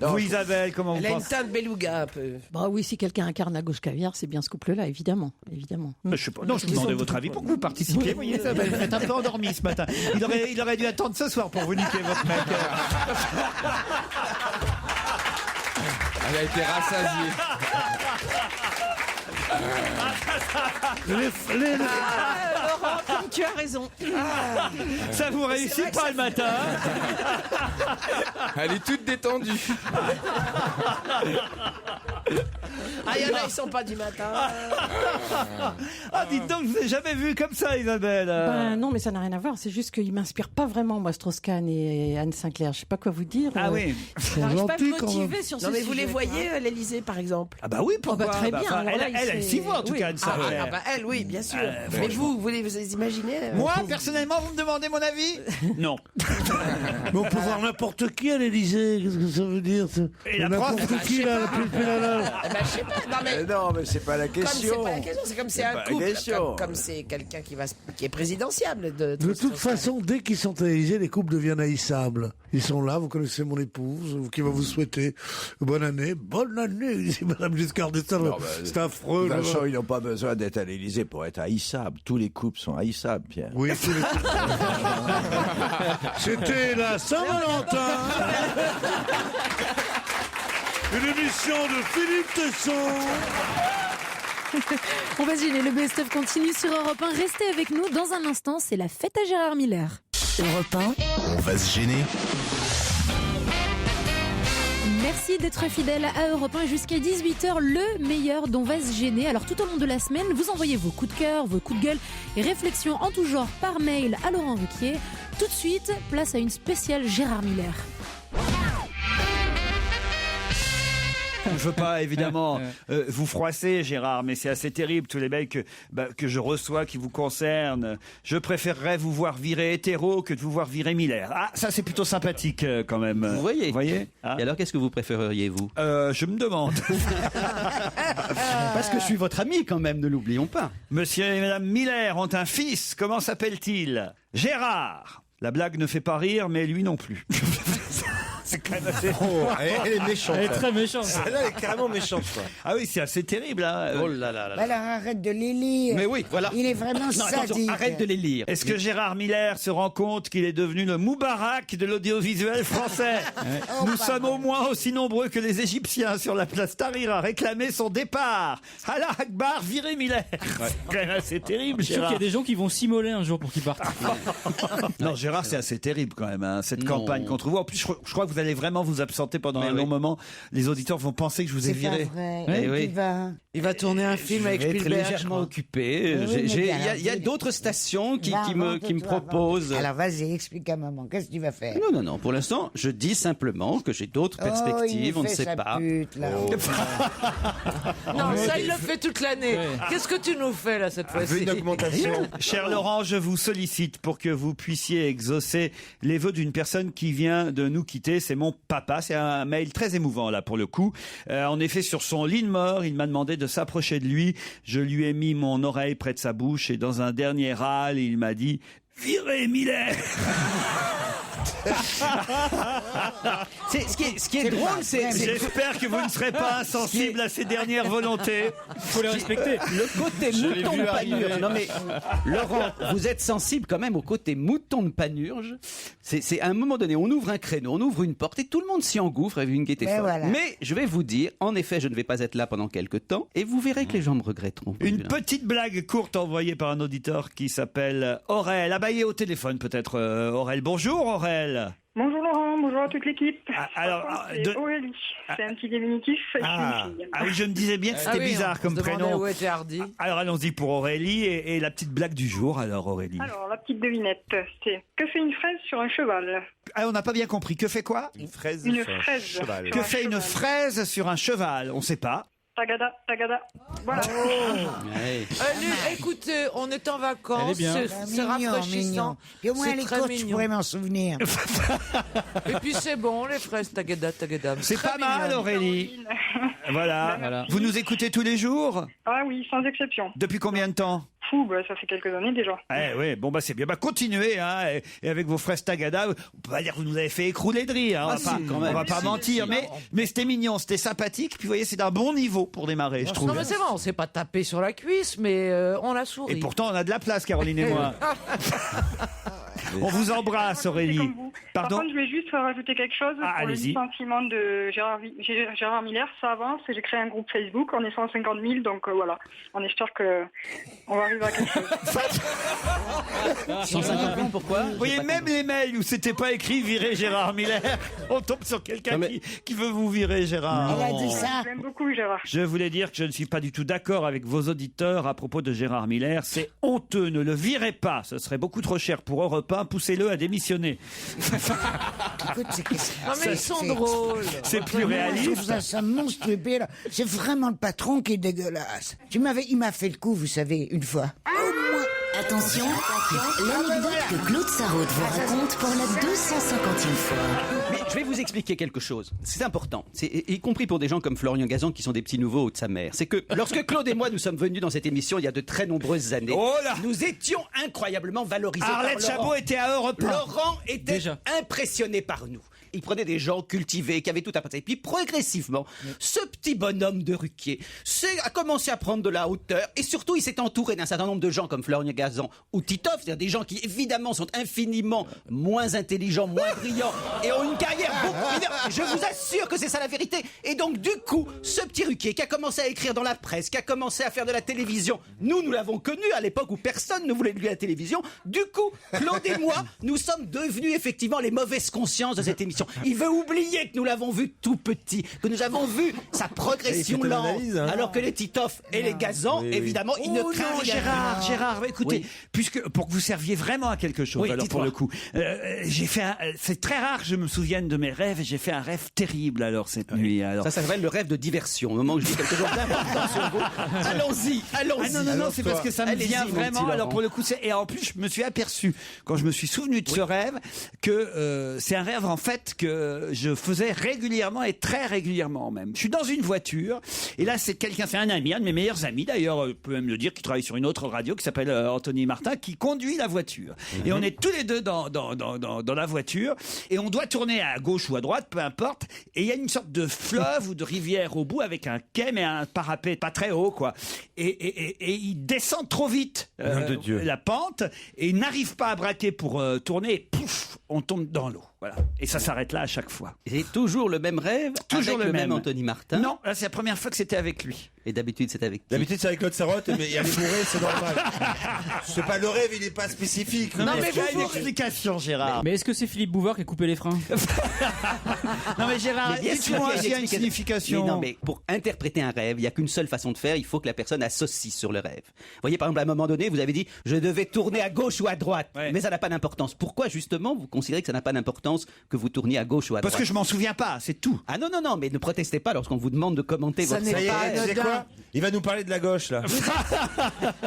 Vous, Isabelle, comment vous Elle a une pensez? teinte beluga un peu. Bah oui, si quelqu'un incarne la gauche caviar, c'est bien ce couple-là, évidemment. Je sais pas. Non, je vous demandais votre avis pour que vous participiez. Vous voyez, Isabelle, vous êtes un peu endormi ce matin. Il aurait dû attendre ce soir pour vous niquer votre mec. Elle a été rassasiée. Laurent, comme tu as raison. Ça vous réussit pas le matin. Elle est toute détendue. Ah, il y en a, ils sont pas du matin. Ah, dites donc, je vous ai jamais vu comme ça, Isabelle. Ben non, mais ça n'a rien à voir. C'est juste qu'ils m'inspirent pas vraiment, moi, Strauss-Kahn et Anne Sinclair. Je sais pas quoi vous dire. Ah oui. J'arrive pas à me motiver sur ce Non, mais sujet. vous les voyez à l'Élysée, par exemple? Ah bah oui, pourquoi? très bien. Enfin, Alors là, elle s'y voit en tout cas, Anne Sinclair. Ah bah elle, oui, bien sûr. Mais vous les imaginez? Moi, personnellement, vous me demandez mon avis? Non. Mais on peut voir n'importe qui à l'Élysée. Qu'est-ce que ça veut dire? Et la n'importe prof, qui, là, sais pas. Non, mais c'est pas la Comme question. c'est pas la question, c'est comme c'est un pas la couple, question. comme c'est quelqu'un qui est présidentiable. De toute façon, dès qu'ils sont à l'Élysée, les couples deviennent haïssables. Ils sont là, vous connaissez mon épouse, qui va vous souhaiter bonne année. Bonne année, dit Madame Giscard d'Estaing. C'est affreux. De toute façon, ils n'ont pas besoin d'être à l'Élysée pour être haïssables. Tous les couples sont haïssables, Pierre. Oui, tous les couples. C'était la Saint-Valentin. Une émission de Philippe Tesson. On va se gêner, le best-of continue sur Europe 1. Restez avec nous, dans un instant, c'est la fête à Gérard Miller. Europe 1. On va se gêner. Merci d'être fidèle à Europe 1 jusqu'à 18h, le meilleur dont va se gêner. Alors tout au long de la semaine, vous envoyez vos coups de cœur, vos coups de gueule et réflexions en tout genre par mail à Laurent Ruquier. Tout de suite, place à une spéciale Gérard Miller. Je veux pas évidemment vous froisser, Gérard, mais c'est assez terrible tous les mails que je reçois qui vous concernent. Je préférerais vous voir virer hétéro que de vous voir virer Miller. Ah, ça c'est plutôt sympathique quand même. Vous voyez, hein? Et alors qu'est-ce que vous préféreriez, vous? Je me demande. Parce que je suis votre ami quand même, ne l'oublions pas. Monsieur et Madame Miller ont un fils. Comment s'appelle-t-il? Gérard. La blague ne fait pas rire, mais lui non plus. C'est quand même assez... elle est méchante. Elle est très méchante. Celle-là, elle est carrément méchante, quoi. Ah oui, c'est assez terrible. Hein. Oh là là là. Alors arrête de les lire. Mais oui, voilà. Il est vraiment Non, attention, sadique. arrête de les lire. Est-ce que Gérard Miller se rend compte qu'il est devenu le Moubarak de l'audiovisuel français? Nous sommes au moins aussi nombreux que les Égyptiens sur la place Tahrir à réclamer son départ. Allah Akbar, virez Miller. C'est quand même assez terrible, Je suis sûr Gérard. qu'il y a des gens qui vont s'immoler un jour pour qu'il parte. Non, Gérard, c'est assez terrible quand même, hein, cette Non. campagne contre vous. En plus, je crois que vous allez vraiment vous absenter pendant Mais un oui. long moment. Les auditeurs vont penser que je vous ai C'est viré. pas vrai. Eh oui. Il va tourner un film avec Je vais être Spielberg. légèrement occupé. Oui, mais Il alors, y a dis- d'autres stations qui me proposent. Alors vas-y, explique à maman. Qu'est-ce que tu vas faire? Non. Pour l'instant, je dis simplement que j'ai d'autres Oh, il perspectives. nous On ne fait sait sa pas. pute, là. Non, ça, il le fait toute l'année. Ouais. Qu'est-ce que tu nous fais, là, cette fois-ci? Une augmentation. Cher Laurent, je vous sollicite pour que vous puissiez exaucer les vœux d'une personne qui vient de nous quitter. C'est mon papa. C'est un mail très émouvant, là, pour le coup. En effet, sur son lit de mort, il m'a demandé de s'approcher de lui. Je lui ai mis mon oreille près de sa bouche et dans un dernier râle, il m'a dit « Virez Miller !» Ce qui est drôle, c'est J'espère que vous ne serez pas insensible à ses dernières volontés. Il faut les respecter. le côté Je l'ai mouton vu de arriver. panurge. Non mais Laurent, vous êtes sensible quand même au côté mouton de panurge. C'est à un moment donné, on ouvre un créneau, on ouvre une porte et tout le monde s'y engouffre avec une gaieté Mais folle. voilà. Mais je vais vous dire, en effet, je ne vais pas être là pendant quelques temps et vous verrez que les gens me regretteront. Une petite blague courte envoyée par un auditeur qui s'appelle Aurel. Ah bah, il est au téléphone peut-être, Aurel. Bonjour Aurel. Bonjour Laurent, bonjour à toute l'équipe. alors, Par contre, c'est de- Aurélie. C'est un petit diminutif. Je suis une fille. Ah oui, je me disais bien que c'était bizarre comme on se demandait prénom. où était Hardy. Alors allons-y pour Aurélie et la petite blague du jour. Alors Aurélie. Alors, la petite devinette, c'est que fait une fraise sur un cheval? Ah, on n'a pas bien compris. Que fait quoi? Une fraise Une sur un fraise. cheval. Que fait une fraise sur un cheval? On ne sait pas. Tagada, tagada. Voilà. Écoute, on est en vacances, Elle est bien. c'est Mignon, rafraîchissant. mignon. Puis au moins, C'est les très courses, je mignon. pourrais m'en souvenir. Et puis c'est bon, les fraises tagada, tagada. C'est Très pas mal mignon. Aurélie. Voilà. Voilà. Vous nous écoutez tous les jours? Ah oui, sans exception. Depuis combien de temps? Fou, bah, ça fait quelques années déjà. Eh oui, bon bah c'est bien. Bah continuez hein, et avec vos fraises tagada, on peut pas dire que vous nous avez fait écrouler de rire. Hein, on va pas mentir, mais c'était mignon, c'était sympathique. Puis vous voyez, c'est d'un bon niveau pour démarrer, je trouve. Non mais c'est bon, on s'est pas tapé sur la cuisse, mais on a souri. Et pourtant, on a de la place, Caroline et moi. On vous embrasse, Aurélie. Comme vous. Par Pardon? contre, je vais juste rajouter quelque chose Ah, pour le allez-y. licenciement de Gérard Miller. Ça avance. J'ai créé un groupe Facebook. On est 150 000, donc voilà. On espère que on va arriver à quelque chose. 150 000, pourquoi? Vous voyez, même les mails où c'était pas écrit virer Gérard Miller, on tombe sur quelqu'un qui veut vous virer, Gérard. Elle a dit ça. J'aime beaucoup Gérard. Je voulais dire que je ne suis pas du tout d'accord avec vos auditeurs à propos de Gérard Miller. C'est honteux, ne le virez pas. Ce serait beaucoup trop cher pour Europe 1. Poussez-le à démissionner. Écoute, Non mais ils sont drôles. C'est plus Je réaliste. trouve ça monstrueux. Puis là, c'est vraiment le patron qui est dégueulasse. Il m'a fait le coup, vous savez, une fois. Attention, l'anecdote que Claude Sarraute vous raconte pour la 250e fois. Mais je vais vous expliquer quelque chose. C'est important. Y compris pour des gens comme Florian Gazan qui sont des petits nouveaux de sa mère. C'est que lorsque Claude et moi nous sommes venus dans cette émission il y a de très nombreuses années, nous étions incroyablement valorisés. Arlette par Laurent. Chabot était à Europe 1. Laurent était impressionné par nous. Il prenait des gens cultivés, qui avaient tout à passer. Et puis progressivement, ce petit bonhomme de Ruquier a commencé à prendre de la hauteur. Et surtout, il s'est entouré d'un certain nombre de gens comme Florian Gazan ou Titoff, c'est-à-dire des gens qui évidemment sont infiniment moins intelligents, moins brillants et ont une carrière beaucoup meilleure. Je vous assure que c'est ça la vérité. Et donc du coup, ce petit Ruquier qui a commencé à écrire dans la presse, qui a commencé à faire de la télévision, nous l'avons connu à l'époque où personne ne voulait de lui à la télévision. Du coup, Claude et moi, nous sommes devenus effectivement les mauvaises consciences de cette émission. Il veut oublier que nous l'avons vu tout petit, que nous avons vu sa progression lente, alors que les Titoff et les Gazan, évidemment, ils ne craignent rien. Gérard, écoutez, puisque pour que vous serviez vraiment à quelque chose, alors pour le coup, j'ai fait c'est très rare que je me souvienne de mes rêves, et j'ai fait un rêve terrible alors cette nuit. Alors. Ça s'appelle le rêve de diversion. Au moment où je dis quelque chose d'important sur vous, allons-y. Ah non, c'est parce que ça me vient vraiment. Alors pour le coup, et en plus, je me suis aperçu quand je me suis souvenu de ce rêve que c'est un rêve en fait que je faisais régulièrement et très régulièrement même. Je suis dans une voiture et là c'est un ami, un de mes meilleurs amis d'ailleurs, je peux même le dire, qui travaille sur une autre radio qui s'appelle Anthony Martin, qui conduit la voiture. Et on est tous les deux dans la voiture et on doit tourner à gauche ou à droite, peu importe. Et il y a une sorte de fleuve ou de rivière au bout avec un quai mais un parapet pas très haut quoi. Et il descend trop vite la pente et il n'arrive pas à braquer pour tourner et pouf, on tombe dans l'eau. Voilà. Et ça s'arrête là à chaque fois. C'est toujours le même rêve, toujours avec le même Anthony Martin. Non, là c'est la première fois que c'était avec lui. Et d'habitude c'est avec qui? D'habitude c'est avec Claude Sarraute, mais il y a les bourrés, c'est normal. C'est pas le rêve, il est pas spécifique. Non mais il y a une explication, Gérard. Mais est-ce que c'est Philippe Bouvard qui a coupé les freins? Non mais Gérard, dis-moi s'il y a une signification. Mais non, mais pour interpréter un rêve, il n'y a qu'une seule façon de faire, il faut que la personne associe sur le rêve. Vous voyez, par exemple, à un moment donné, vous avez dit je devais tourner à gauche ou à droite, mais ça n'a pas d'importance. Pourquoi justement vous considérez que ça n'a pas d'importance que vous tourniez à gauche ou à droite? Parce que je m'en souviens pas, c'est tout. Ah non, mais ne protestez pas lorsqu'on vous demande de commenter votre Ça y est, tu sais quoi? Il va nous parler de la gauche là.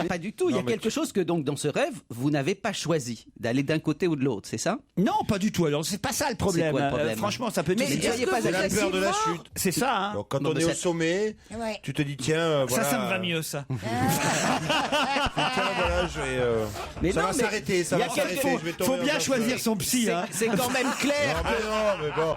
Pas du tout, il y a quelque chose que donc dans ce rêve, vous n'avez pas choisi d'aller d'un côté ou de l'autre, c'est ça? Non, pas du tout. Alors c'est pas ça le problème. C'est quoi le problème? Franchement, ça peut être. Mais c'est la peur de la chute. C'est ça. Hein. Donc, quand on est au sommet, tu te dis tiens, voilà. Ça me va mieux ça. Tiens, voilà, je vais. Ça va s'arrêter, ça va s'arrêter. Je vais tomber. Faut bien choisir son psy. C'est quand même clair. Non, mais bon.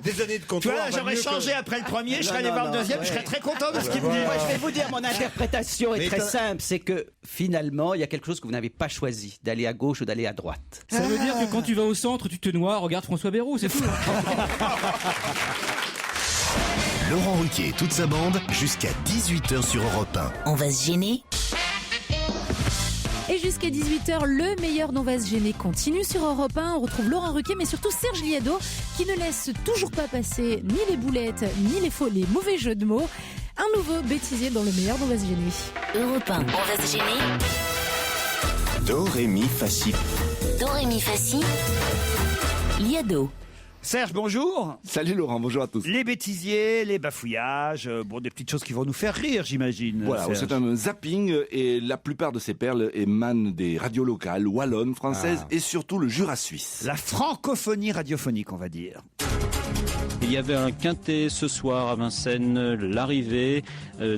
Des années de comptoir. Tu vois, j'aurais changé après le premier, je serais allé voir le deuxième, je serais très content de ce qu'il me dit. Moi, je vais vous dire, mon interprétation est très simple, c'est que finalement, il y a quelque chose que vous n'avez pas choisi, d'aller à gauche ou d'aller à droite. Ça veut dire que quand tu vas au centre, tu te noies, regarde François Bayrou, c'est tout. Laurent Ruquier et toute sa bande jusqu'à 18h sur Europe 1. On va se gêner. Et jusqu'à 18h, le meilleur d'On va se gêner continue sur Europe 1. On retrouve Laurent Ruquier, mais surtout Serge Liado, qui ne laisse toujours pas passer ni les boulettes, ni les mauvais jeux de mots. Un nouveau bêtisier dans le meilleur d'On va se gêner. Europe 1, on va se gêner. Do, ré, mi, fa, si. Do, ré, mi, fa, si. Liado. Serge, bonjour. Salut Laurent, bonjour à tous. Les bêtisiers, les bafouillages, des petites choses qui vont nous faire rire, j'imagine. Voilà, Serge. c'est un zapping et la plupart de ces perles émanent des radios locales, wallonnes, françaises et surtout le Jura suisse. La francophonie radiophonique, on va dire. Il y avait un quintet ce soir à Vincennes, l'arrivée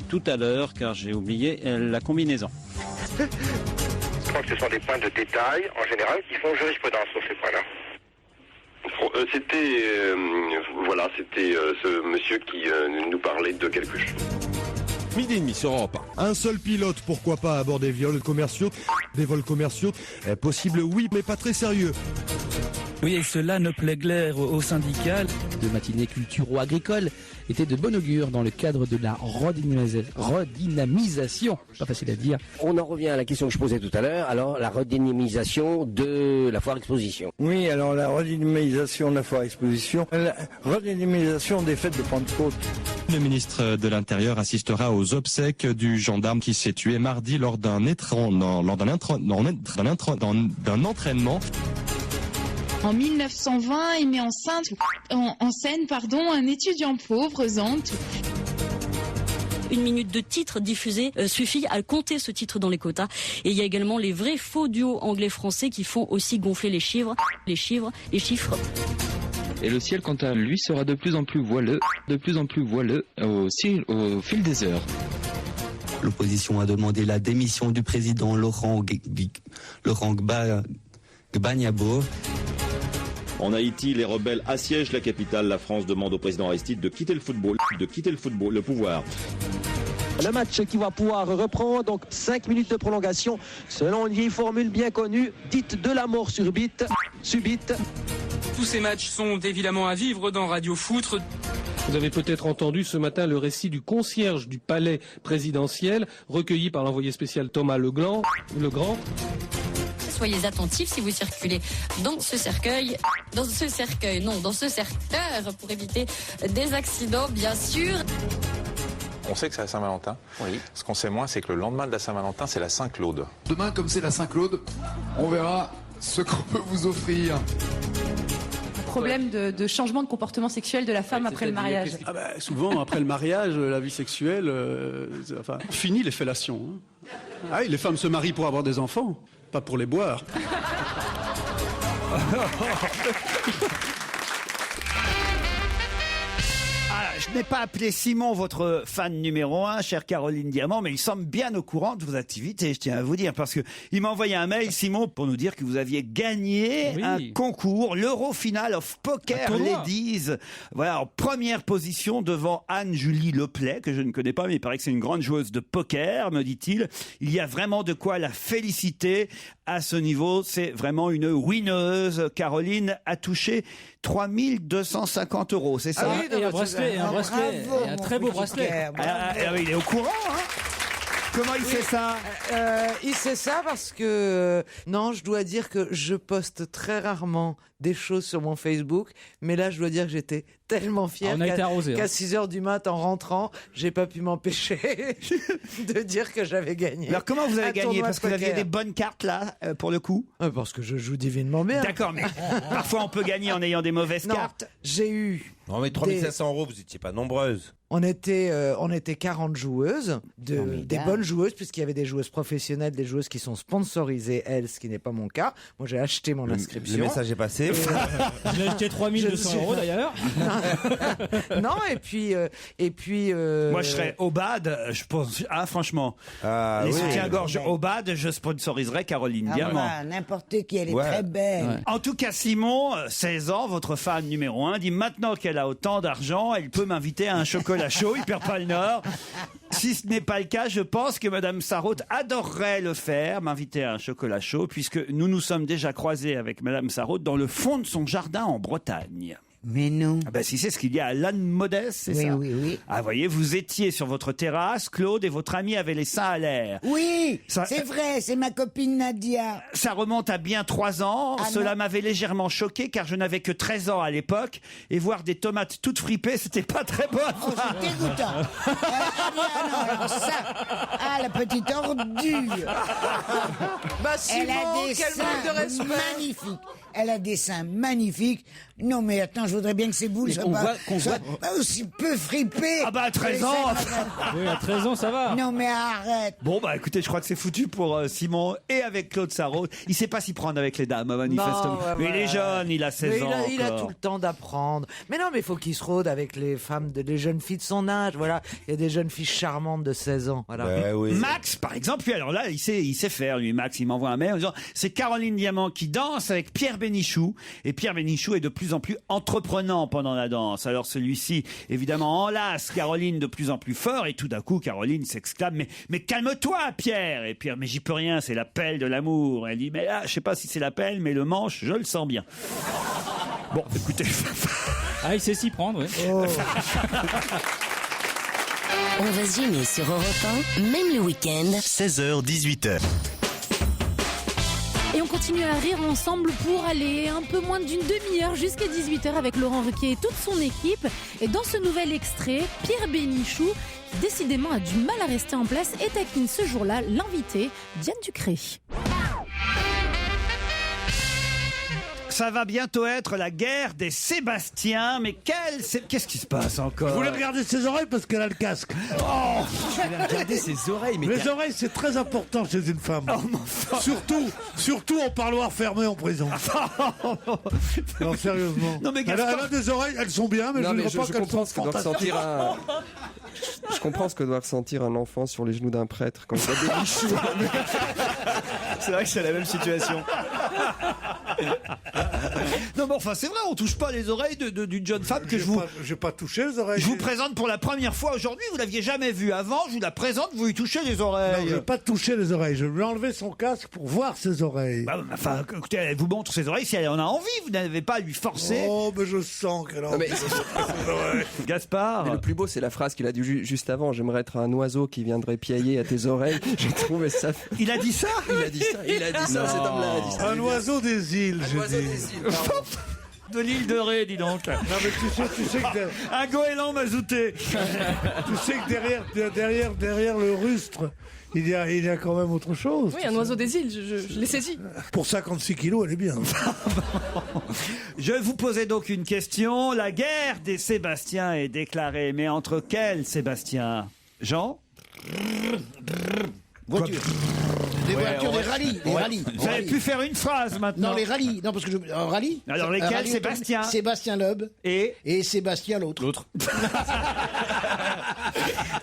tout à l'heure, car j'ai oublié la combinaison. Je crois que ce sont des points de détail, en général, qui font jurisprudence sur ces points-là. C'était ce monsieur qui nous parlait de quelque chose. Midi et demi sur Europe 1. Un seul pilote, pourquoi pas à bord des vols commerciaux? Des vols commerciaux, possible oui, mais pas très sérieux. Oui, et cela ne plaît guère aux syndicats. De matinée culturo-agricole était de bon augure dans le cadre de la redynamisation. Pas facile à dire. On en revient à la question que je posais tout à l'heure. Alors, la redynamisation de la foire exposition. Oui, alors la redynamisation de la foire exposition, la redynamisation des fêtes de Pentecôte. Le ministre de l'Intérieur assistera aux obsèques du gendarme qui s'est tué mardi lors d'un entraînement. En 1920, il met en scène un étudiant pauvre, Zante. 1 minute de titre diffusé suffit à compter ce titre dans les quotas. Et il y a également les vrais faux duos anglais-français qui font aussi gonfler les chiffres. Et le ciel, quant à lui, sera de plus en plus voileux au fil des heures. L'opposition a demandé la démission du président Laurent Gbagbo. En Haïti, les rebelles assiègent la capitale. La France demande au président Aristide de quitter le football, le pouvoir. Le match qui va pouvoir reprendre, donc 5 minutes de prolongation, selon une vieille formule bien connue, dite de la mort subite. Tous ces matchs sont évidemment à vivre dans Radio Foot. Vous avez peut-être entendu ce matin le récit du concierge du palais présidentiel, recueilli par l'envoyé spécial Thomas Legrand. Soyez attentifs si vous circulez dans ce cercueil, dans ce secteur, pour éviter des accidents, bien sûr. On sait que c'est la Saint-Valentin. Oui. Ce qu'on sait moins, c'est que le lendemain de la Saint-Valentin, c'est la Saint-Claude. Demain, comme c'est la Saint-Claude, on verra ce qu'on peut vous offrir. Problème de changement de comportement sexuel de la femme après le mariage. Souvent, après le mariage, la vie sexuelle, fini les fellations. Ah oui, les femmes se marient pour avoir des enfants, pas pour les boire. Je n'ai pas appelé Simon votre fan numéro 1, chère Caroline Diamant, mais il semble bien au courant de vos activités, je tiens à vous dire, parce que il m'a envoyé un mail, Simon, pour nous dire que vous aviez gagné un concours, l'Eurofinal of Poker Ladies. Voilà, en première position devant Anne-Julie Leplay, que je ne connais pas, mais il paraît que c'est une grande joueuse de poker, me dit-il. Il y a vraiment de quoi la féliciter. À ce niveau, c'est vraiment une winneuse. Caroline a touché 3 250 €, c'est ça? Ah oui, et un bracelet, et un très beau bracelet. Il est au courant, hein? Comment il sait ça? Il sait ça parce que non, je dois dire que je poste très rarement des choses sur mon Facebook, mais là je dois dire que j'étais tellement fier qu'à 6h du mat en rentrant, j'ai pas pu m'empêcher de dire que j'avais gagné. Alors comment vous avez gagné? Parce que vous aviez des bonnes cartes là, pour le coup? Parce que je joue divinement bien. D'accord, mais parfois on peut gagner en ayant des mauvaises cartes. J'ai eu... Non mais 3 500 €, vous n'étiez pas nombreuses. On était 40 joueuses, des bonnes joueuses, puisqu'il y avait des joueuses professionnelles, des joueuses qui sont sponsorisées, elles, ce qui n'est pas mon cas. Moi, j'ai acheté mon inscription. Le message est passé. J'ai acheté 3 200 € d'ailleurs. Non, et puis. Moi, je serais au bad, je pense. Ah, franchement. Les soutiens-gorge au bad, je sponsoriserais Caroline Diamant. N'importe qui, elle est très belle. Ouais. En tout cas, Simon, 16 ans, votre fan numéro 1, dit maintenant qu'elle a autant d'argent, elle peut m'inviter à un chocolat chaud, il perd pas le nord. Si ce n'est pas le cas, je pense que Madame Sarraute adorerait le faire, m'inviter à un chocolat chaud, puisque nous nous sommes déjà croisés avec Madame Sarraute dans le fond de son jardin en Bretagne. Mais non. Ah ben si, c'est ce qu'il y a à Lannes Modeste, c'est ça? Oui. Ah, voyez, vous étiez sur votre terrasse, Claude, et votre ami avait les seins à l'air. Oui, c'est vrai, c'est ma copine Nadia. Ça remonte à bien 3 ans. Cela m'avait légèrement choqué, car je n'avais que 13 ans à l'époque, et voir des tomates toutes fripées, c'était pas très bon. Oh, c'est dégoûtant. La petite ordure. Simon, elle a des seins magnifiques. Elle a des seins magnifiques. Non, mais attends, je voudrais bien que ces boules soient pas aussi peu fripées. Ah bah, à 13 ans. Oui, à 13 ans, ça va. Non, mais arrête. Bon, bah, écoutez, je crois que c'est foutu pour Simon et avec Claude Sarraute. Il sait pas s'y prendre avec les dames, manifestement. Non, mais il est jeune, il a 16 ans. Il a tout le temps d'apprendre. Mais non, mais il faut qu'il se rôde avec les femmes, les jeunes filles de son âge. Voilà. Il y a des jeunes filles charmantes de 16 ans. Voilà. Oui. Max, par exemple, lui, alors là, il sait faire, lui. Max, il m'envoie un mail en disant, c'est Caroline Diamant qui danse avec Pierre Bénichou. Et Pierre Bénichou est de plus en plus entreprenant pendant la danse. Alors celui-ci, évidemment, enlace Caroline de plus en plus fort. Et tout d'un coup, Caroline s'exclame, mais calme-toi, Pierre. Et Pierre, mais j'y peux rien, c'est l'appel de l'amour. Elle dit, mais là, je sais pas si c'est l'appel, mais le manche, je le sens bien. Bon, écoutez. Ah, il sait s'y prendre, oui. On va se gêner sur Europe 1, même le week-end. 16h, 18h. Et on continue à rire ensemble pour aller un peu moins d'une demi-heure jusqu'à 18h avec Laurent Ruquier et toute son équipe. Et dans ce nouvel extrait, Pierre Bénichou, qui décidément a du mal à rester en place, et taquine ce jour-là l'invité, Diane Ducré. Ça va bientôt être la guerre des Sébastiens, mais qu'est-ce qui se passe encore? Vous voulez regarder ses oreilles parce qu'elle a le casque. Oh, je voulais regarder ses oreilles. Mais les oreilles, c'est très important chez une femme. Surtout en parloir fermé en prison. Non, sérieusement. Non, mais elle a des oreilles, elles sont bien, mais je ne vois pas qu'elles sont fantastiques. Je comprends ce que doit ressentir un enfant sur les genoux d'un prêtre quand il a des bichous. C'est vrai que c'est la même situation. Non, mais enfin, c'est vrai, on touche pas les oreilles d'une jeune femme que j'ai pas touché les oreilles. Je vous présente pour la première fois aujourd'hui. Vous l'aviez jamais vue avant. Je vous la présente. Vous lui touchez les oreilles. Non, je n'ai pas touché les oreilles. Je lui ai enlevé son casque pour voir ses oreilles. Enfin, écoutez, elle vous montre ses oreilles si elle en a envie. Vous n'avez pas à lui forcer. Oh, mais je sens qu'elle a envie. Gaspard. Mais le plus beau, c'est la phrase qu'il a dit juste avant. J'aimerais être un oiseau qui viendrait piailler à tes oreilles. J'ai trouvé ça. Il a dit ça. Il a dit ça. Cet homme-là a dit ça. Un oiseau des îles. Un oiseau des îles. De l'île de Ré, dis donc. Non, mais tu sais que un goéland mazouté. Tu sais que derrière le rustre, il y a quand même autre chose. Oui, un oiseau des îles, je l'ai saisi. Pour 56 kilos, elle est bien. Je vous posais donc une question. La guerre des Sébastiens est déclarée, mais entre quels Sébastiens? Jean? Voiture. Des voitures, des rallyes. Des rallyes. Vous avez pu faire une phrase maintenant. Non, les rallyes. Non, parce que un rallye. Alors lesquels? Sébastien. Sébastien Loeb. Et Sébastien l'autre.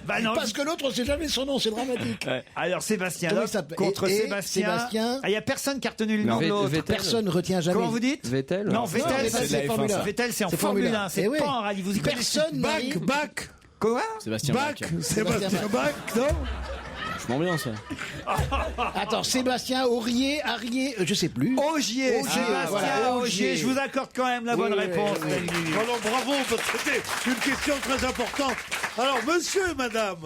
Bah non, parce que l'autre, on sait jamais son nom, c'est dramatique. Ouais. Alors Sébastien Loeb contre Sébastien. Il n'y a personne qui a retenu le nom de l'autre. Personne ne retient jamais. Comment vous dites? Vettel. Non, Vettel, c'est Formule 1. Vettel, c'est en Formule 1. C'est pas en rallye. Vous y connaissez. Personne. Bach. Quoi? Sébastien Bach. Sébastien Bach, non? Bien ça. Attends, Sébastien Aurier, Arier, je sais plus. Augier, Sébastien Augier. Je vous accorde quand même la bonne réponse. Alors bravo, parce que c'était une question très importante. Alors monsieur et madame,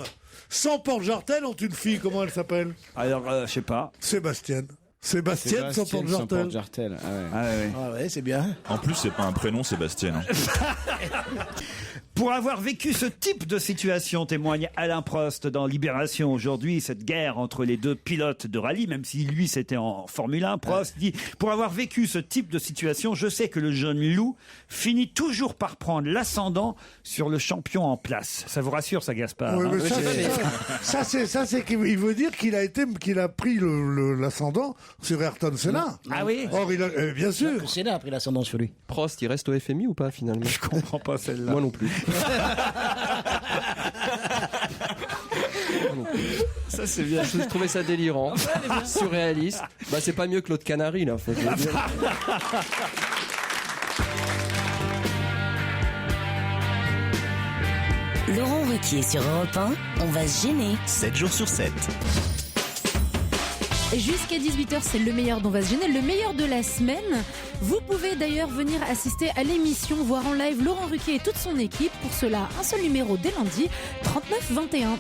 sans porte-jartel ont une fille, comment elle s'appelle? Alors, je sais pas. Sébastien sans porte-jartel. Ah ouais, c'est bien. En plus, c'est pas un prénom, Sébastien. Pour avoir vécu ce type de situation, témoigne Alain Prost dans Libération aujourd'hui, cette guerre entre les deux pilotes de rallye, même si lui c'était en Formule 1, Prost dit « Pour avoir vécu ce type de situation, je sais que le jeune loup finit toujours par prendre l'ascendant sur le champion en place. » Ça vous rassure, ça, Gaspard? Oui, ça, c'est qu'il veut dire qu'il a pris l'ascendant sur Ayrton Senna. Ah oui? Or, bien sûr. Senna a pris l'ascendant sur lui. Prost, il reste au FMI ou pas, finalement? Je comprends pas celle-là. Moi non plus. Ça c'est bien. Je trouvais ça délirant, surréaliste. Bah c'est pas mieux que l'autre Canary là. Faut dire. Laurent Ruquier sur Europe 1, on va se gêner. 7 jours sur 7. Jusqu'à 18h, c'est le meilleur dont va se gêner, le meilleur de la semaine. Vous pouvez d'ailleurs venir assister à l'émission, voir en live Laurent Ruquier et toute son équipe. Pour cela, un seul numéro dès lundi, 3921.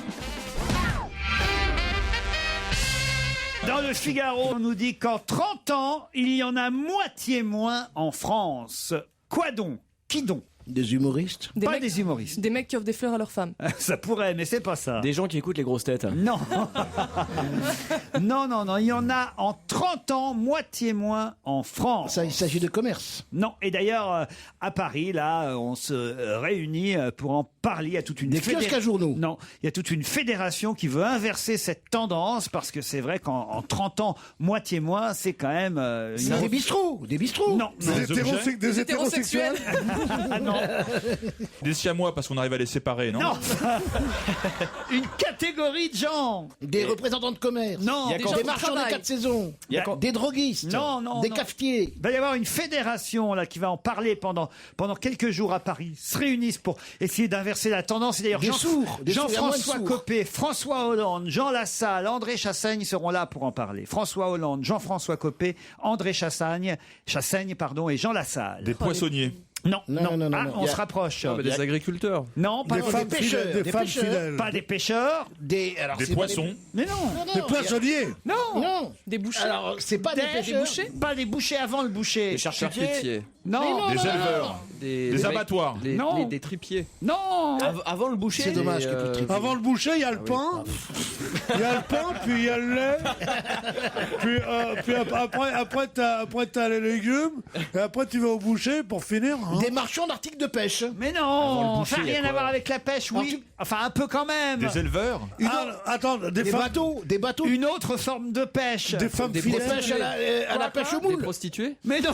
Dans le Figaro, on nous dit qu'en 30 ans, il y en a moitié moins en France. Quoi donc? Qui donc? Des humoristes? Pas des humoristes. Des mecs qui offrent des fleurs à leurs femmes. Ça pourrait, mais c'est pas ça. Des gens qui écoutent les grosses têtes. Non. non. Il y en a en 30 ans, moitié moins en France. Ça, il s'agit de commerce. Non. Et d'ailleurs, à Paris, là, on se réunit pour en parler. Il y a toute une des kiosques à journaux. Non. Il y a toute une fédération qui veut inverser cette tendance parce que c'est vrai qu'en 30 ans, moitié moins, c'est quand même. Des bistrots. Des bistrots. Non. Des hétérosexuels. Ah non. Des siamois parce qu'on arrive à les séparer, non? Non. Une catégorie de gens. Des représentants de commerce. Non. Des marchands de 4 saisons. Des droguistes. Non. Des cafetiers. Il va y avoir une fédération là qui va en parler pendant quelques jours à Paris. Ils se réunissent pour essayer d'inverser la tendance. Et d'ailleurs, Jean-François Copé, François Hollande, Jean Lassalle, André Chassaigne seront là pour en parler. François Hollande, Jean-François Copé, André Chassaigne, et Jean Lassalle. Des poissonniers. Non. Non. On se rapproche. Des agriculteurs. Non, pas Des femmes pêcheurs, fidèles, des femmes pêcheurs. fidèles. Pas des pêcheurs. Des poissons. Mais non. Des poissonniers. Non. Des bouchers. Alors, c'est pas des pêcheurs. Pas des bouchers avant le boucher. Des charcutiers. Non. Des éleveurs. Des abattoirs. Non. Des tripiers. Non. Avant le boucher. C'est dommage que tout triple. Avant le boucher, il y a le pain. Il y a le pain, puis il y a le lait. Puis après t'as les légumes. Et après, tu vas au boucher pour finir. Des marchands d'articles de pêche. Mais non. Ça n'a rien à voir avec la pêche, oui. Enfin, un peu quand même. Des éleveurs. Attends, des bateaux. Une autre forme de pêche. Des femmes Des fidèles. pêches à la pêche au Des moule. prostituées. Mais non.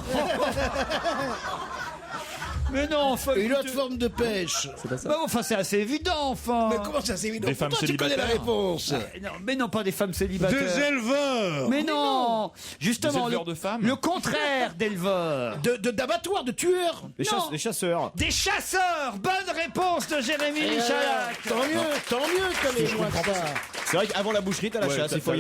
Mais non, enfin. Une autre forme de pêche. C'est pas ça. Bah, enfin, c'est assez évident, enfin. Mais comment ça, c'est évident? Des femmes Pourtant, tu connais la célibataires. réponse. Non, mais non, pas des femmes célibataires. Des éleveurs. Mais non. Justement, Des éleveurs de femmes. le contraire d'éleveurs. D'abattoirs, de tueurs. Des chasseurs. Des chasseurs. Bonne réponse de Jérémy Michalak. Tant mieux que les joints ça. C'est vrai qu'avant la boucherie, t'as la chasse. Il faut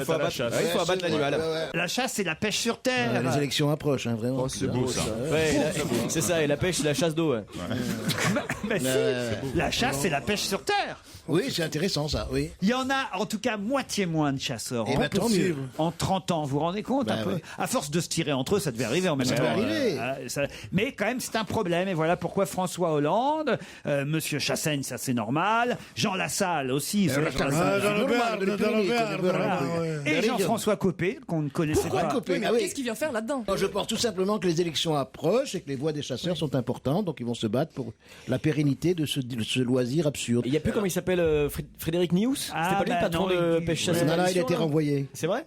abattre l'animal. La chasse, c'est la pêche sur terre. Les élections approchent, vraiment. Oh, c'est beau ça. C'est ça, et la pêche, c'est la chasse d'eau. Mais si, la chasse, c'est la pêche sur terre. Oui, c'est intéressant ça, oui. Il y en a en tout cas moitié moins de chasseurs Eh ben, tant mieux. en 30 ans. Vous vous rendez compte un peu ouais. À force de se tirer entre eux, ça devait arriver en même temps. devait arriver. Mais quand même, c'est un problème. Et voilà pourquoi François Hollande, Monsieur Chassaigne, ça c'est normal. Jean Lassalle aussi. Dans le Béarn. Et Jean-François Copé, qu'on ne connaissait pas. Copé, Mais qu'est-ce qu'il vient faire là-dedans? Je pense tout simplement que les élections approchent et que les voix des chasseurs sont importantes, donc ils vont se battre pour la pérennité de ce loisir absurde. Il n'y a plus, comment il s'appelle, Frédéric Nious. C'était pas lui le patron de pêche chasse. Non, il a été renvoyé. C'est vrai?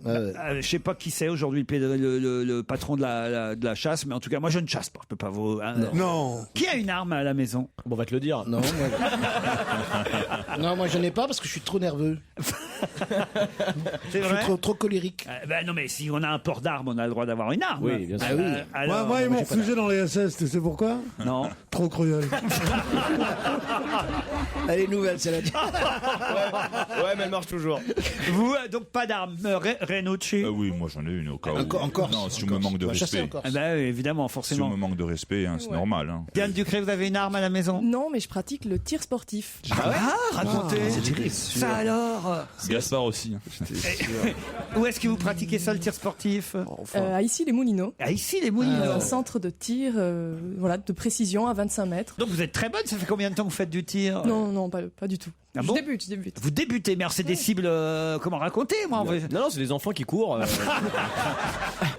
Je sais pas qui c'est aujourd'hui le patron de la chasse, mais en tout cas, moi je ne chasse pas. Je peux pas vous. Non. Qui a une arme à la maison? Bon, on va te le dire. Non, moi je n'ai pas parce que je suis trop nerveux. C'est Je vrai? suis trop colérique. Non, mais si on a un port d'armes, on a le droit d'avoir une arme. Oui, bien sûr. Ah oui. Alors, Moi, ils m'ont refusé dans les SS, tu sais pourquoi? Non. Trop cruel. Elle est nouvelle, celle-là. Ouais, mais elle marche toujours. Vous, donc pas d'armes. Renucci? Oui, moi j'en ai une au cas où. Encore. Non, si je me manque de respect. Évidemment, Si je forcément. me manque de respect, hein, c'est normal. Hein. Diane Ducré, vous avez une arme à la maison? Non, mais je pratique le tir sportif. Racontez. Ça alors? Gaspard aussi. Hein. Où est-ce que vous pratiquez ça, le tir sportif? À Issy-les-Moulineaux. À Issy-les-Moulineaux. Un centre de tir de précision à 25 mètres. Donc vous êtes très bonne, ça fait combien de temps que vous faites du tir? Non, pas du tout. Ah je bon débute. Vous débutez, mais alors c'est des cibles, comment raconter, moi? Non, c'est des enfants qui courent.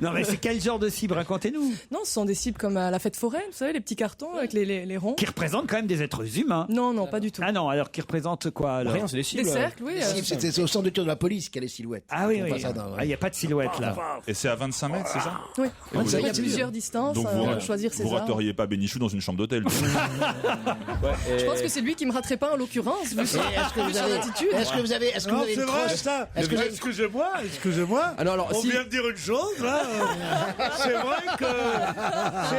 Non, mais c'est quel genre de cible? Racontez-nous. Non, ce sont des cibles comme à la fête foraine, vous savez, les petits cartons avec les ronds. Qui représentent quand même des êtres humains. Non, pas du tout. Ah non, alors qui représentent quoi alors? Rien, c'est des cibles. Des cercles, oui. C'est au centre de tir de la police qu'il y a les silhouettes. Ah oui, Ils font oui. pas ça dans- Il n'y a pas de silhouette là. Et c'est à 25 mètres, c'est ça? Oui. Et vous Il y a êtes- plusieurs distances Donc vous, à choisir ses vous armes. rateriez pas Bénichou dans une chambre d'hôtel. Je pense que c'est lui qui me raterait pas en l'occurrence, vu son attitude. Est-ce que vous avez Non, une c'est vrai, crosse ça. Est-ce que vous avez- Excusez-moi. Alors, On si- vient de dire une chose, là. C'est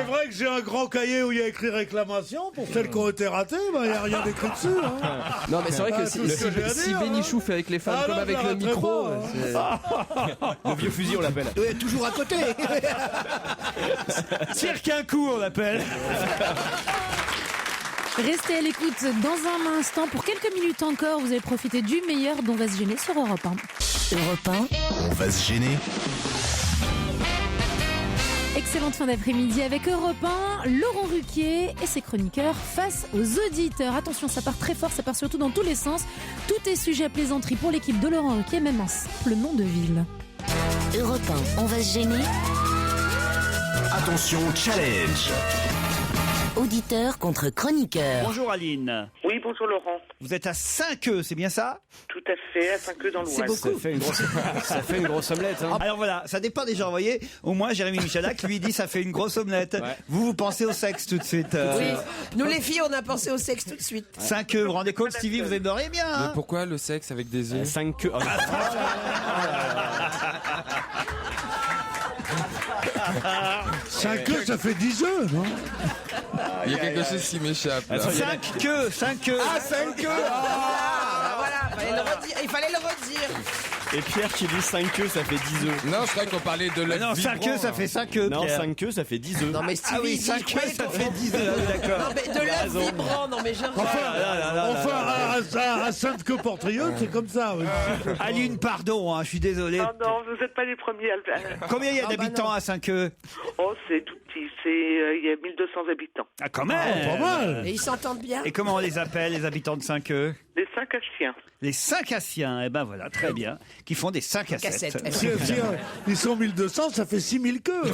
vrai que j'ai un grand cahier où il y a écrit réclamation pour celles qui ont été ratées. Il n'y a rien d'écrit dessus. Hein. Non, mais c'est vrai que Ah, si tout ce que j'ai à si dire, Bénichou fait avec les femmes Ah comme non, avec le j'arrêterai micro, pas, le vieux fusil, on l'appelle. Oui, toujours à côté. Tire qu'un coup, on l'appelle. Restez à l'écoute dans un instant. Pour quelques minutes encore, vous allez profiter du meilleur dont va se gêner sur Europe 1. Europe 1, On va se gêner. Excellente fin d'après-midi avec Europe 1, Laurent Ruquier et ses chroniqueurs face aux auditeurs. Attention, ça part très fort, ça part surtout dans tous les sens. Tout est sujet à plaisanterie pour l'équipe de Laurent Ruquier, même un simple nom de ville. Europe 1, on va se gêner. Attention, challenge. Auditeur contre chroniqueur. Bonjour Aline. Oui, bonjour Laurent. Vous êtes à 5 c'est bien ça? Tout à fait, à 5 dans l'Oise. C'est beaucoup. Ça fait une grosse omelette. Hein. Alors voilà, ça dépend des gens, vous voyez. Au moins, Jérémy Michalak lui dit ça fait une grosse omelette. Ouais. Vous pensez au sexe tout de suite. Oui, nous les filles, on a pensé au sexe tout de suite. 5 vous vous rendez compte, Stevie, vous aimeriez bien. Mais Hein pourquoi le sexe avec des œufs 5 queues. 5 œufs, ça fait 10 œufs, non? Il y a quelque chose qui m'échappe. là. 5 queues. Ah, 5 queues. Voilà, il fallait le redire. Et Pierre qui dit 5 queues, ça fait 10 œufs. Non, je croyais qu'on parlait de l'œuf Non, 5 queues, ça fait 5 œufs. Non, Pierre. 5 queues, ça fait 10 œufs. Non, mais Ah oui, 5 queues, ça fait 10 œufs. D'accord. Non, mais de l'œuf vibrant, non, mais j'ai à Sainte-Queue Portrieux, c'est comme ça. Oui. Aline, pardon, je suis désolé. Non, vous n'êtes pas les premiers à le faire. Combien il y a d'habitants à Saint-Queux? Oh, c'est tout petit. Il y a 1200 habitants. Ah, quand même. Pas mal. Et ils s'entendent bien. Et comment on les appelle, les habitants de Saint-Queux? Les 5 Assiens. Les 5 Assiens, eh ben voilà, très bien. Qui font des 5 à 7. Si ils sont 1200, ça fait 6000 queues.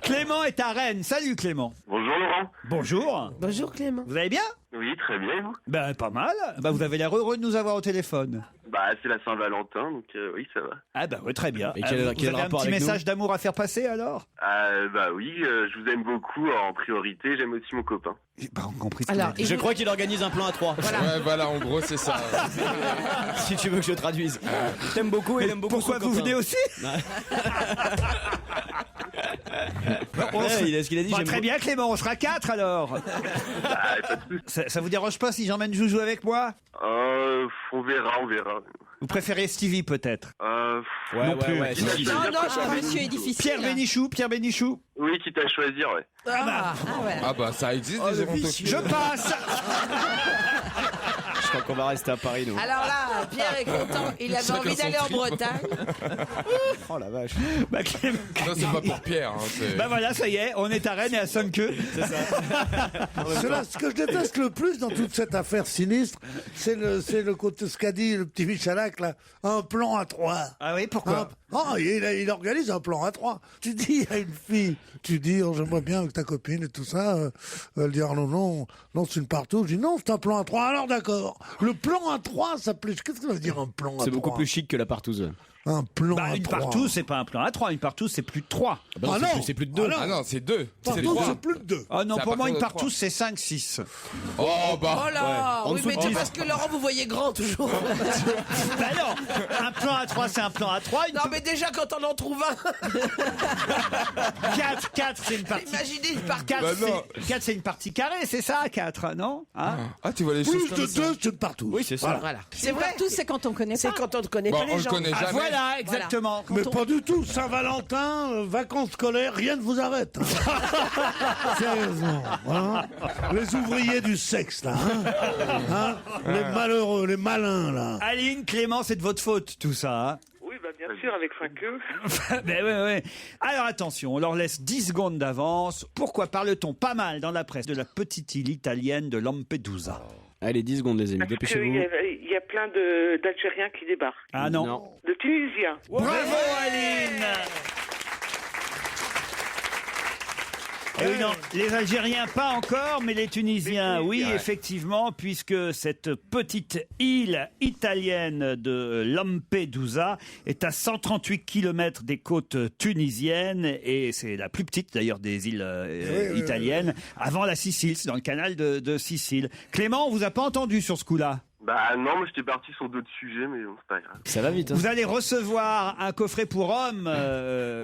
Clément est à Rennes. Salut Clément. Bonjour Laurent. Bonjour. Bonjour Clément. Vous allez bien? Oui, très bien, et vous? Ben pas mal. Ben, vous avez l'air heureux de nous avoir au téléphone. Bah, c'est la Saint-Valentin, donc oui, ça va. Ah ben oui, très bien. Et vous quel avez un rapport petit avec message d'amour à faire passer alors? Bah oui, je vous aime beaucoup en priorité, j'aime aussi mon copain. J'ai pas compris ce Alors, qu'il a dit. Je crois qu'il organise un plan à 3. Ouais, voilà, en gros, c'est ça. Si tu veux que je traduise. Je t'aime beaucoup et il aime beaucoup. Pourquoi vous venez aussi? Est-ce qu'il a dit Bon, j'aime très bien Clément, on sera 4 alors. Ça vous dérange pas si j'emmène Joujou avec moi? On verra. Vous préférez Stevie peut-être? Ouais. Non, monsieur est difficile. Pierre Bénichou. Oui, quitte à choisir, ouais. Ah bah, ça existe des érontophiles. Je passe. Je crois qu'on va rester à Paris, nous. Alors là, Pierre est content. Il avait envie d'aller en Bretagne. Oh la vache. Bah, Clément... Non, c'est pas pour Pierre. Bah voilà, ça y est, on est à Rennes et à Saint-Queux. C'est ça. Ce que je déteste le plus dans toute cette affaire sinistre, c'est le côté, ce qu'a dit le petit Michalak, là, un plan à 3. Ah oui, pourquoi? Il organise un plan à 3. Tu dis à une fille, j'aimerais bien avec ta copine et tout ça, elle dit non, c'est une partouze. Je dis non, c'est un plan à 3. Alors d'accord. Le plan à 3, ça plaît. Qu'est-ce que ça veut dire un plan à 3? C'est beaucoup plus chic que la partouze. Un plan à 3. Une partouze, c'est pas un plan à 3. Une partouze, c'est plus de 3. Non, c'est plus de 2. Ah non, c'est 2. Partouze, c'est plus de 2. Ah non, pour moi, une partouze, c'est 5, 6. Oh bah. Oh là, ouais. oui, mais c'est parce que Laurent, vous voyez grand toujours. Bah non, un plan à 3, c'est un plan à 3. Non, mais déjà, quand on en trouve un. 4, c'est une partie. Imaginez une partie. 4, c'est une partie carrée, c'est ça, 4, non? Ah, tu vois les choses Plus de 2, c'est une partouze. Oui, c'est ça. Voilà. C'est vrai, tout, c'est quand on connaît pas. C'est quand on ne connaît pas on les le gens. connaît jamais. Voilà, exactement. Mais pas du tout. Saint-Valentin, vacances scolaires, rien ne vous arrête. Sérieusement. Hein, les ouvriers du sexe, là. Les malheureux, les malins, là. Aline, Clément, c'est de votre faute, tout ça. Oui, bah bien sûr, avec 5 queues. Ben ouais. Alors attention, on leur laisse 10 secondes d'avance. Pourquoi parle-t-on pas mal dans la presse de la petite île italienne de Lampedusa? Allez, 10 secondes, les amis, dépêchez-vous. Il y a plein d'Algériens qui débarquent. Ah non. De Tunisiens. Bravo Aline. Eh oui, non, les Algériens pas encore, mais les Tunisiens, oui, effectivement, puisque cette petite île italienne de Lampedusa est à 138 km des côtes tunisiennes et c'est la plus petite d'ailleurs des îles italiennes, avant la Sicile, c'est dans le canal de Sicile. Clément, on vous a pas entendu sur ce coup-là? Bah non, mais j'étais parti sur d'autres sujets, mais bon, c'est pas grave. Ça va vite. Hein. Vous allez recevoir un coffret pour hommes,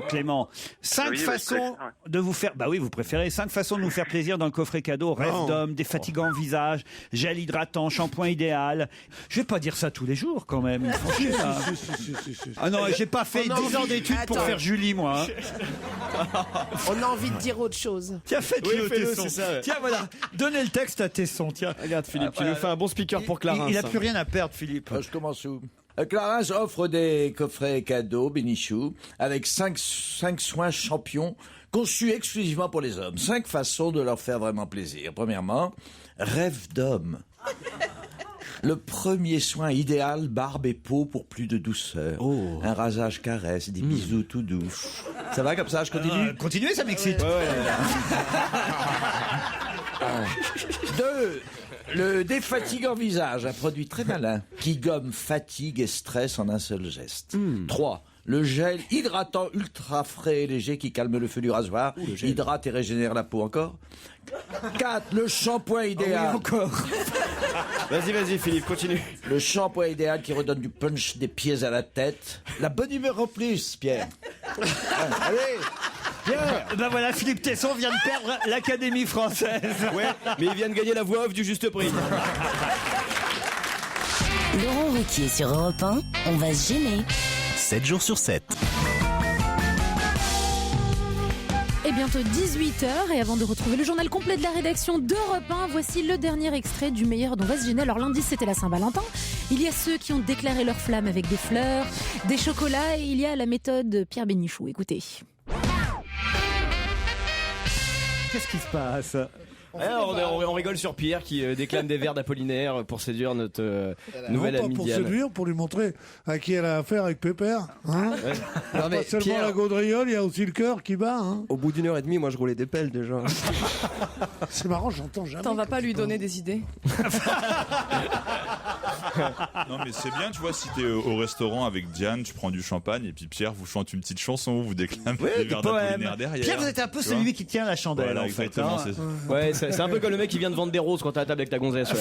Clément. 5 façons de vous faire... Bah oui, vous préférez 5 façons de nous faire plaisir dans le coffret cadeau. Rêve d'homme, défatigant visage, gel hydratant, shampoing idéal. Je vais pas dire ça tous les jours quand même. Ah non, j'ai pas fait 10 ans d'études pour faire Julie, moi. On a envie de dire autre chose. Tiens, faites-le, oui, Tesson. ça, ouais. Tiens, voilà. Donnez le texte à Tesson, tiens. Regarde, Philippe, tu nous fais un bon speaker pour Clarence. Il n'a plus rien à perdre, Philippe. Je commence où? Clarence offre des coffrets cadeaux Bénichou avec 5 soins champions conçus exclusivement pour les hommes. 5 façons de leur faire vraiment plaisir. Premièrement, rêve d'homme. Le premier soin idéal, barbe et peau pour plus de douceur. Un rasage caresse, des bisous tout doux. Ça va comme ça, je continue? Continuez, ça m'excite. 2. Le défatigant visage, un produit très malin qui gomme fatigue et stress en un seul geste. 3. Le gel hydratant ultra frais et léger qui calme le feu du rasoir, hydrate et régénère la peau encore. 4. Le shampoing idéal. Oui, encore. Vas-y, Philippe, continue. Le shampoing idéal qui redonne du punch des pieds à la tête. La bonne humeur en plus, Pierre. Allez, Pierre. Ben voilà, Philippe Tesson vient de perdre l'Académie française. Ouais, mais il vient de gagner la voix off du juste prix. Laurent Ruquier sur Europe 1, on va se gêner. 7 jours sur 7. Et bientôt 18h, et avant de retrouver le journal complet de la rédaction d'Europe 1, voici le dernier extrait du meilleur dont va se gêner. Alors lundi, c'était la Saint-Valentin. Il y a ceux qui ont déclaré leur flamme avec des fleurs, des chocolats, et il y a la méthode Pierre Bénichou. Écoutez. Qu'est-ce qui se passe ? On rigole sur Pierre qui déclame des vers d'Apollinaire pour séduire notre nouvelle amie Pas pour Diane. séduire, pour lui montrer à qui elle a affaire avec Pépère. Hein Non, mais pas seulement Pierre- la gaudriole, il y a aussi le cœur qui bat. Hein. Au bout d'1 heure et demie, moi je roulais des pelles déjà. C'est marrant, j'entends jamais. T'en vas pas lui donner des idées. Non mais c'est bien, tu vois, si t'es au restaurant avec Diane, tu prends du champagne et puis Pierre vous chante une petite chanson, vous déclamez des vers d'Apollinaire derrière. Pierre, vous êtes un peu tu vois. celui qui tient la chandelle. Voilà, en fait, exactement. hein. Ouais, c'est un peu comme le mec qui vient de vendre des roses quand t'es à la table avec ta gonzesse. Ouais.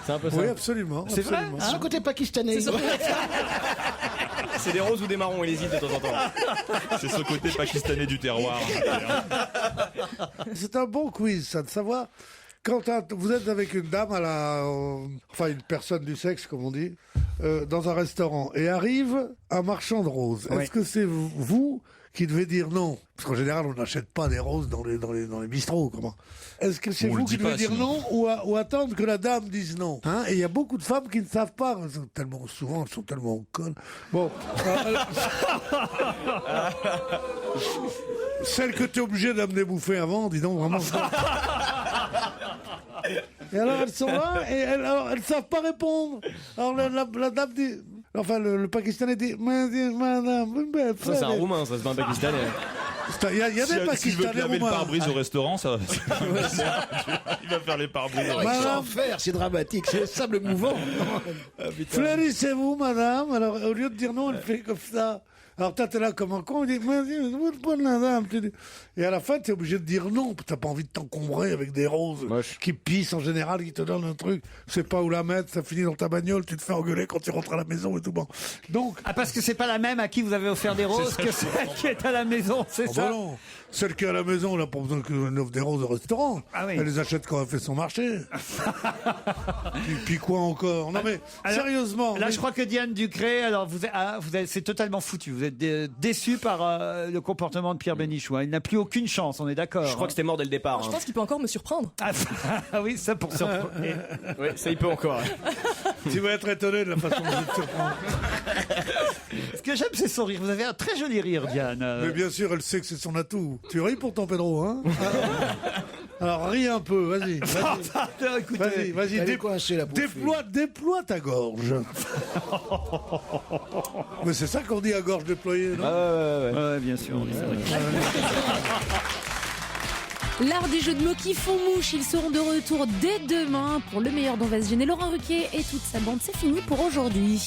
C'est un peu ça. Oui, absolument. C'est vrai, absolument. hein Son côté pakistanais. C'est des roses ou des marrons, il hésite de temps en temps. C'est ce côté pakistanais du terroir. C'est un bon quiz, ça, de savoir. Quand vous êtes avec une dame enfin une personne du sexe, comme on dit, dans un restaurant, et arrive un marchand de roses. Oui. Est-ce que c'est vous qui devez dire non? Parce qu'en général, on n'achète pas des roses dans les bistrots, comment? Est-ce que c'est On vous le qui dit devez pas, dire sinon. non ou attendre que la dame dise non? Hein? Et il y a beaucoup de femmes qui ne savent pas. Elles sont tellement connes. Bon. Celle que tu es obligé d'amener bouffer avant, dis donc vraiment. Et alors elles sont là et elles savent pas répondre. Alors la dame dit, enfin le Pakistanais dit, madame, Ça, c'est un roumain, ça, c'est pas un pakistanais. Il y a des Si tu veux Pakistanais te laver le roumains. pare-brise au restaurant, ça. Il va faire les pare-brises. au restaurant. Faire, c'est dramatique, c'est le sable mouvant. Fleurissez-vous, madame. Alors, au lieu de dire non, elle fait comme ça. Alors, toi, t'es là comme un con, il dit, madame. Et à la fin, t'es obligé de dire non. T'as pas envie de t'encombrer avec des roses qui pissent en général, qui te donnent un truc. Tu sais pas où la mettre, ça finit dans ta bagnole, tu te fais engueuler quand tu rentres à la maison et tout. Bon. Donc. Ah, parce que c'est pas la même à qui vous avez offert des roses que celle qui est à la maison, c'est ça? Non. Celle qui est à la maison, elle n'a pas besoin qu'elle offre des roses au restaurant. Ah oui. Elle les achète quand elle fait son marché. puis quoi encore? Non mais, Alors, sérieusement. Là, mais- je crois que Diane Ducré, alors c'est totalement foutu. Vous êtes déçu par le comportement de Pierre Bénichou. Hein. Il n'a plus aucune chance, on est d'accord. Je crois que c'était mort dès le départ. Je hein. pense qu'il peut encore me surprendre. Ah oui, ça pour surprendre. Oui, ça il peut encore. Tu vas être étonné de la façon dont je te surprends. Ce que j'aime, c'est son rire. Vous avez un très joli rire, Diane. Mais bien sûr, elle sait que c'est son atout. Tu ris pourtant, Pedro, hein? Alors, ris un peu, vas-y. Non, écoutez, Vas-y, Elle est coincée, la pauvre fille. déploie ta gorge. Mais c'est ça qu'on dit à gorge déployée, non? ouais, bien sûr. c'est vrai. L'art des jeux de mots qui font mouche, ils seront de retour dès demain pour le meilleur dont va se gêner. Laurent Ruquier et toute sa bande, c'est fini pour aujourd'hui.